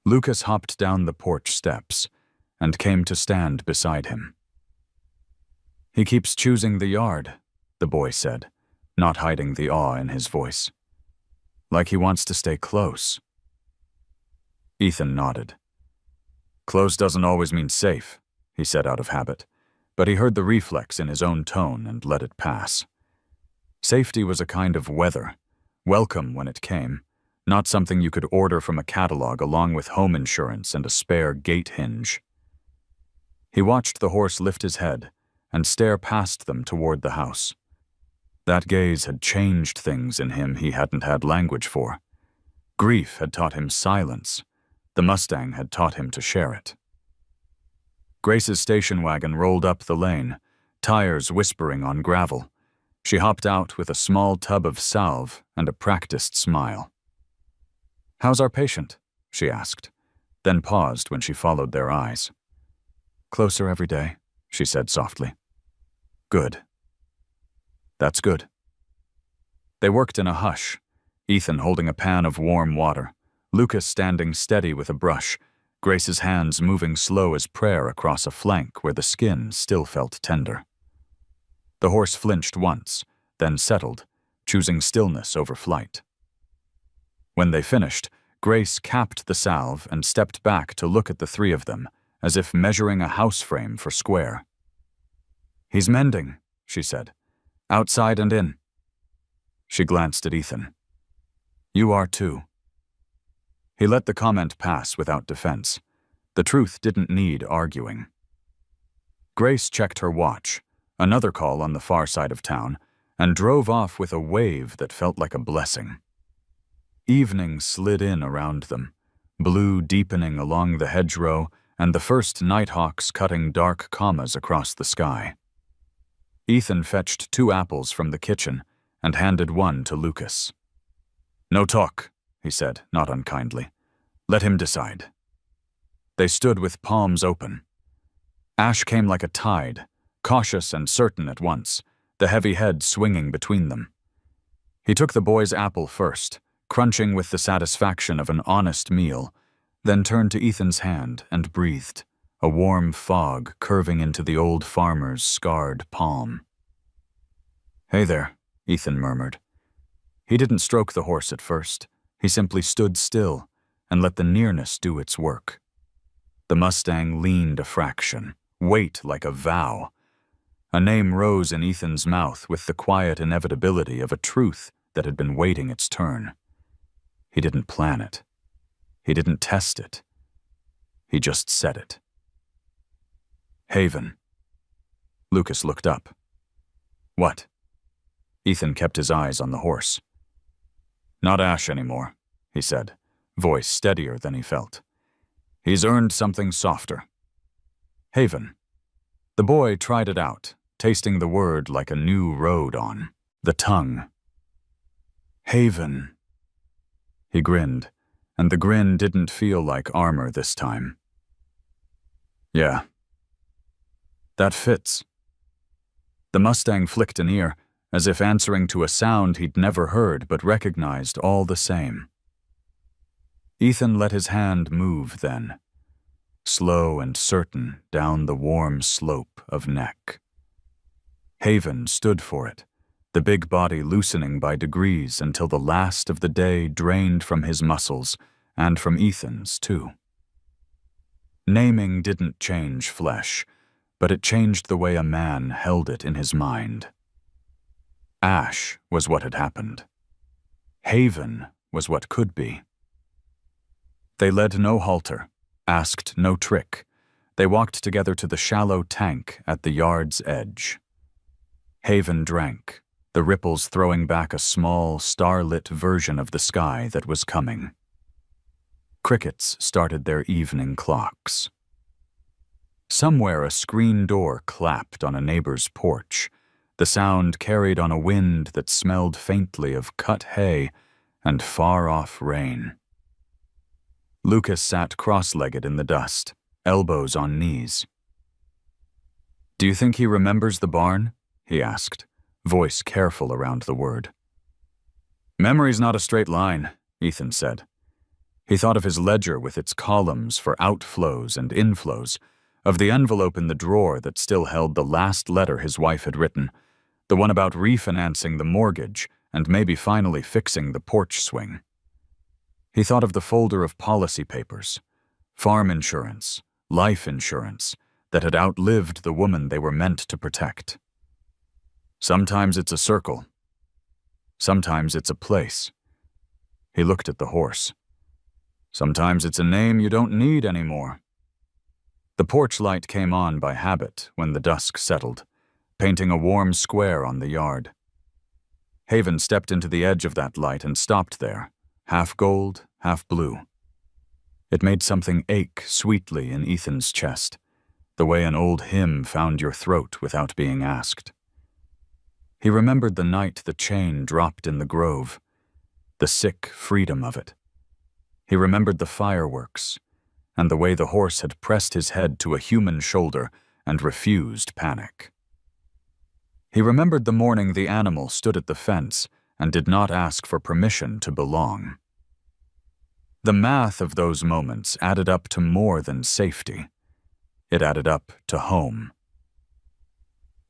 Lucas hopped down the porch steps and came to stand beside him. "He keeps choosing the yard," the boy said, not hiding the awe in his voice. "Like he wants to stay close." Ethan nodded. "Close doesn't always mean safe," he said out of habit, but he heard the reflex in his own tone and let it pass. Safety was a kind of weather, welcome when it came, not something you could order from a catalog along with home insurance and a spare gate hinge. He watched the horse lift his head and stare past them toward the house. That gaze had changed things in him he hadn't had language for. Grief had taught him silence. The Mustang had taught him to share it. Grace's station wagon rolled up the lane, tires whispering on gravel. She hopped out with a small tub of salve and a practiced smile. "How's our patient?" she asked, then paused when she followed their eyes. "Closer every day," she said softly. "Good. That's good." They worked in a hush, Ethan holding a pan of warm water, Lucas standing steady with a brush, Grace's hands moving slow as prayer across a flank where the skin still felt tender. The horse flinched once, then settled, choosing stillness over flight. When they finished, Grace capped the salve and stepped back to look at the three of them, as if measuring a house frame for square. "He's mending," she said. "Outside and in." She glanced at Ethan. "You are too." He let the comment pass without defense. The truth didn't need arguing. Grace checked her watch, another call on the far side of town, and drove off with a wave that felt like a blessing. Evening slid in around them, blue deepening along the hedgerow and the first nighthawks cutting dark commas across the sky. Ethan fetched 2 apples from the kitchen and handed one to Lucas. "No talk," he said, not unkindly. "Let him decide." They stood with palms open. Ash came like a tide, cautious and certain at once, the heavy head swinging between them. He took the boy's apple first, crunching with the satisfaction of an honest meal, then turned to Ethan's hand and breathed, a warm fog curving into the old farmer's scarred palm. "Hey there," Ethan murmured. He didn't stroke the horse at first. He simply stood still and let the nearness do its work. The Mustang leaned a fraction, weight like a vow. A name rose in Ethan's mouth with the quiet inevitability of a truth that had been waiting its turn. He didn't plan it. He didn't test it. He just said it. "Haven." Lucas looked up. "What?" Ethan kept his eyes on the horse. "Not Ash anymore," he said, voice steadier than he felt. "He's earned something softer. Haven." The boy tried it out, tasting the word like a new road on, the tongue. "Haven." He grinned, and the grin didn't feel like armor this time. "Yeah. That fits." The Mustang flicked an ear, as if answering to a sound he'd never heard but recognized all the same. Ethan let his hand move then, slow and certain down the warm slope of neck. Haven stood for it, the big body loosening by degrees until the last of the day drained from his muscles and from Ethan's too. Naming didn't change flesh, but it changed the way a man held it in his mind. Ash was what had happened. Haven was what could be. They led no halter, asked no trick. They walked together to the shallow tank at the yard's edge. Haven drank, the ripples throwing back a small, starlit version of the sky that was coming. Crickets started their evening clocks. Somewhere a screen door clapped on a neighbor's porch, the sound carried on a wind that smelled faintly of cut hay and far-off rain. Lucas sat cross-legged in the dust, elbows on knees. "Do you think he remembers the barn?" he asked, voice careful around the word. "Memory's not a straight line," Ethan said. He thought of his ledger with its columns for outflows and inflows, of the envelope in the drawer that still held the last letter his wife had written, the one about refinancing the mortgage and maybe finally fixing the porch swing. He thought of the folder of policy papers, farm insurance, life insurance, that had outlived the woman they were meant to protect. Sometimes it's a circle. Sometimes it's a place. He looked at the horse. Sometimes it's a name you don't need anymore. The porch light came on by habit when the dusk settled, painting a warm square on the yard. Haven stepped into the edge of that light and stopped there, half gold, half blue. It made something ache sweetly in Ethan's chest, the way an old hymn found your throat without being asked. He remembered the night the chain dropped in the grove, the sick freedom of it. He remembered the fireworks, and the way the horse had pressed his head to a human shoulder and refused panic. He remembered the morning the animal stood at the fence and did not ask for permission to belong. The math of those moments added up to more than safety. It added up to home.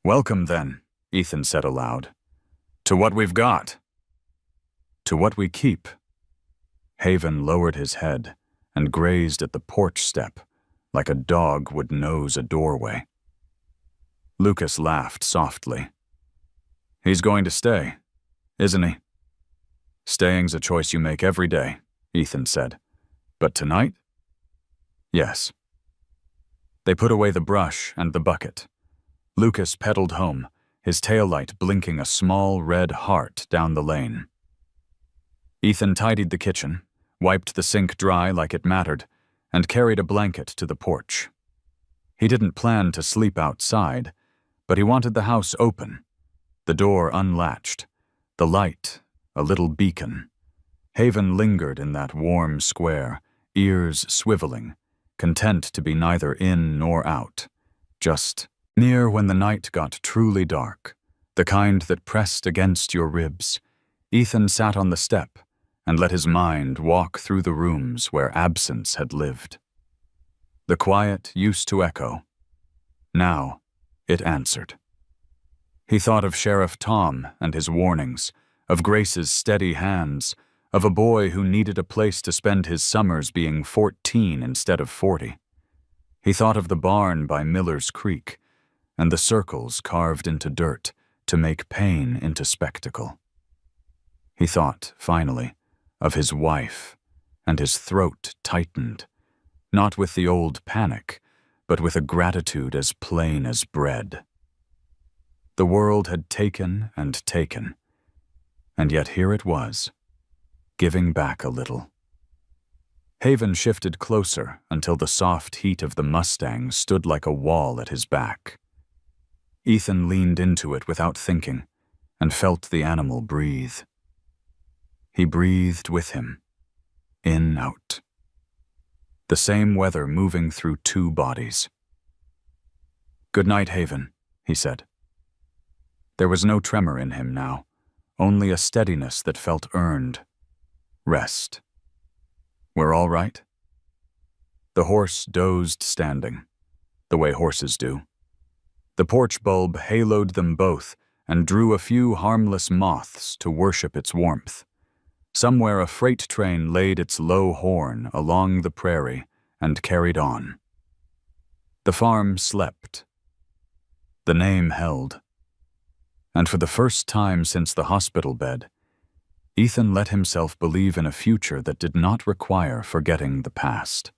"Welcome, then," Ethan said aloud, "to what we've got. To what we keep." Haven lowered his head and grazed at the porch step like a dog would nose a doorway. Lucas laughed softly. "He's going to stay, isn't he?" "Staying's a choice you make every day," Ethan said. "But tonight?" "Yes." They put away the brush and the bucket. Lucas pedaled home, his taillight blinking a small red heart down the lane. Ethan tidied the kitchen, wiped the sink dry like it mattered, and carried a blanket to the porch. He didn't plan to sleep outside, but he wanted the house open, the door unlatched, the light a little beacon. Haven lingered in that warm square, ears swiveling, content to be neither in nor out, just near when the night got truly dark, the kind that pressed against your ribs. Ethan sat on the step and let his mind walk through the rooms where absence had lived. The quiet used to echo. Now it answered. He thought of Sheriff Tom and his warnings, of Grace's steady hands, of a boy who needed a place to spend his summers being 14 instead of 40. He thought of the barn by Miller's Creek, and the circles carved into dirt to make pain into spectacle. He thought, finally, of his wife, and his throat tightened, not with the old panic, but with a gratitude as plain as bread. The world had taken, and yet here it was, giving back a little. Haven shifted closer until the soft heat of the Mustang stood like a wall at his back. Ethan leaned into it without thinking, and felt the animal breathe. He breathed with him, in, out. The same weather moving through two bodies. "Good night, Haven," he said. There was no tremor in him now, only a steadiness that felt earned. Rest. "We're all right?" The horse dozed standing, the way horses do. The porch bulb haloed them both and drew a few harmless moths to worship its warmth. Somewhere a freight train laid its low horn along the prairie and carried on. The farm slept. The name held. And for the first time since the hospital bed, Ethan let himself believe in a future that did not require forgetting the past.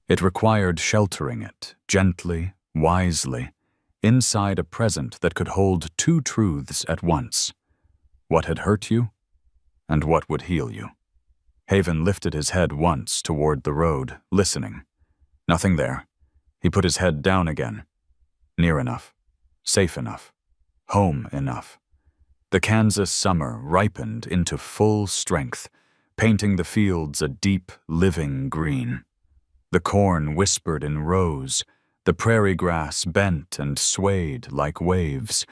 It required sheltering it, gently, wisely, inside a present that could hold two truths at once: what had hurt you, and what would heal you. Haven lifted his head once toward the road, listening. Nothing there. He put his head down again. Near enough. Safe enough. Home enough. The Kansas summer ripened into full strength, painting the fields a deep, living green. The corn whispered in rows, the prairie grass bent and swayed like waves,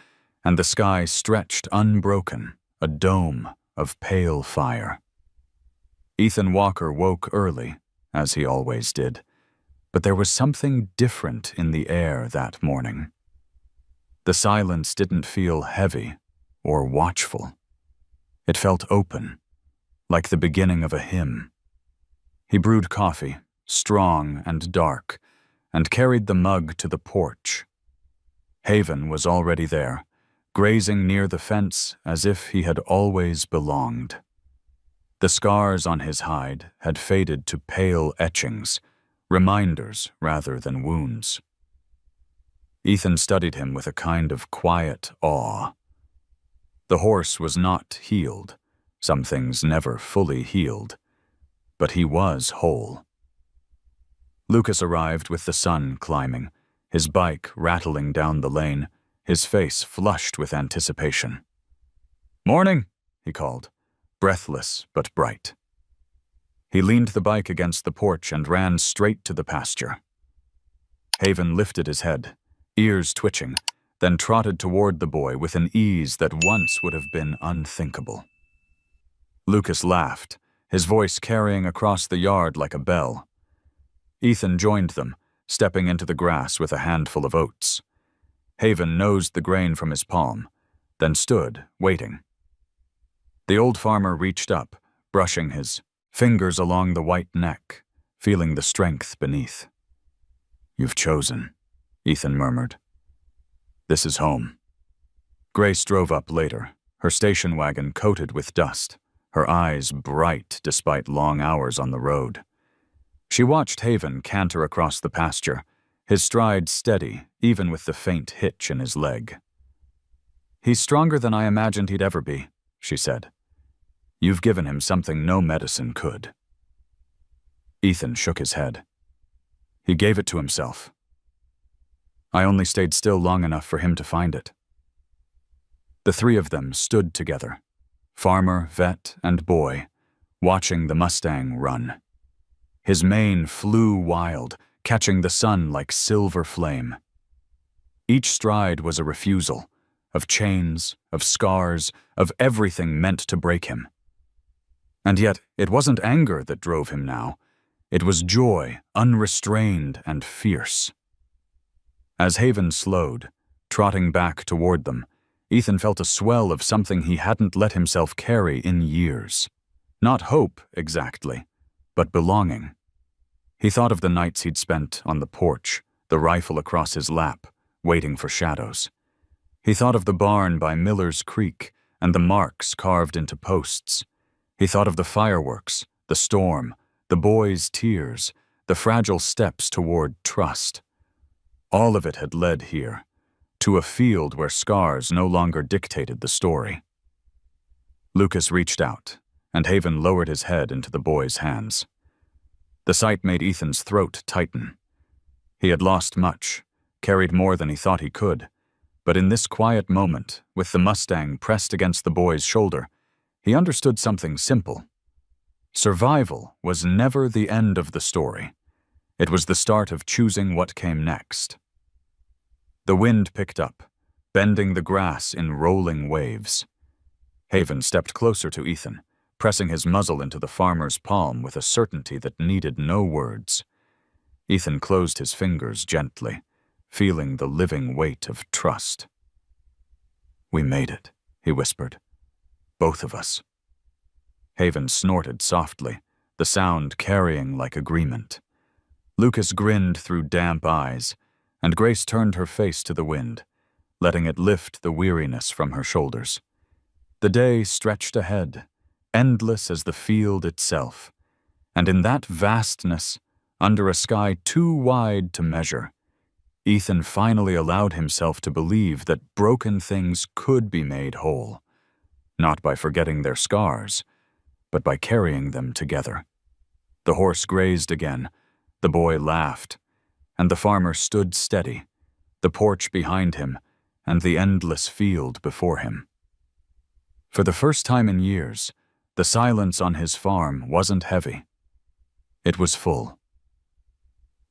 and the sky stretched unbroken, a dome of pale fire. Ethan Walker woke early, as he always did, but there was something different in the air that morning. The silence didn't feel heavy or watchful. It felt open, like the beginning of a hymn. He brewed coffee, strong and dark, and carried the mug to the porch. Haven was already there, grazing near the fence as if he had always belonged. The scars on his hide had faded to pale etchings, reminders rather than wounds. Ethan studied him with a kind of quiet awe. The horse was not healed, some things never fully healed, but he was whole. Lucas arrived with the sun climbing, his bike rattling down the lane, his face flushed with anticipation. "Morning," he called, breathless but bright. He leaned the bike against the porch and ran straight to the pasture. Haven lifted his head, ears twitching, then trotted toward the boy with an ease that once would have been unthinkable. Lucas laughed, his voice carrying across the yard like a bell. Ethan joined them, stepping into the grass with a handful of oats. Haven nosed the grain from his palm, then stood, waiting. The old farmer reached up, brushing his fingers along the white neck, feeling the strength beneath. "You've chosen," Ethan murmured. "This is home." Grace drove up later, her station wagon coated with dust, her eyes bright despite long hours on the road. She watched Haven canter across the pasture, his stride steady even with the faint hitch in his leg. "He's stronger than I imagined he'd ever be," she said. "You've given him something no medicine could." Ethan shook his head. He gave it to himself. "I only stayed still long enough for him to find it." The three of them stood together, farmer, vet, and boy, watching the Mustang run. His mane flew wild, catching the sun like silver flame. Each stride was a refusal, of chains, of scars, of everything meant to break him. And yet, it wasn't anger that drove him now. It was joy, unrestrained and fierce. As Haven slowed, trotting back toward them, Ethan felt a swell of something he hadn't let himself carry in years. Not hope, exactly, but belonging. He thought of the nights he'd spent on the porch, the rifle across his lap, waiting for shadows. He thought of the barn by Miller's Creek and the marks carved into posts. He thought of the fireworks, the storm, the boy's tears, the fragile steps toward trust. All of it had led here, to a field where scars no longer dictated the story. Lucas reached out, and Haven lowered his head into the boy's hands. The sight made Ethan's throat tighten. He had lost much, carried more than he thought he could, but in this quiet moment, with the Mustang pressed against the boy's shoulder, he understood something simple. Survival was never the end of the story. It was the start of choosing what came next. The wind picked up, bending the grass in rolling waves. Haven stepped closer to Ethan, pressing his muzzle into the farmer's palm with a certainty that needed no words. Ethan closed his fingers gently, feeling the living weight of trust. "We made it," he whispered. "Both of us." Haven snorted softly, the sound carrying like agreement. Lucas grinned through damp eyes, and Grace turned her face to the wind, letting it lift the weariness from her shoulders. The day stretched ahead, endless as the field itself, and in that vastness, under a sky too wide to measure, Ethan finally allowed himself to believe that broken things could be made whole, not by forgetting their scars, but by carrying them together. The horse grazed again, the boy laughed, and the farmer stood steady, the porch behind him and the endless field before him. For the first time in years, The silence on his farm wasn't heavy. It was full.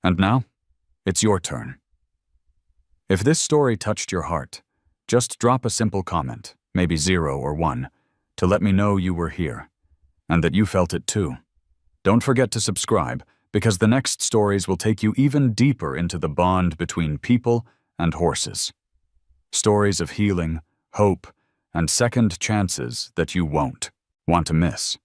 And now, it's your turn. If this story touched your heart, just drop a simple comment, maybe 0 or 1, to let me know you were here, and that you felt it too. Don't forget to subscribe, because the next stories will take you even deeper into the bond between people and horses. Stories of healing, hope, and second chances that you won't want to miss.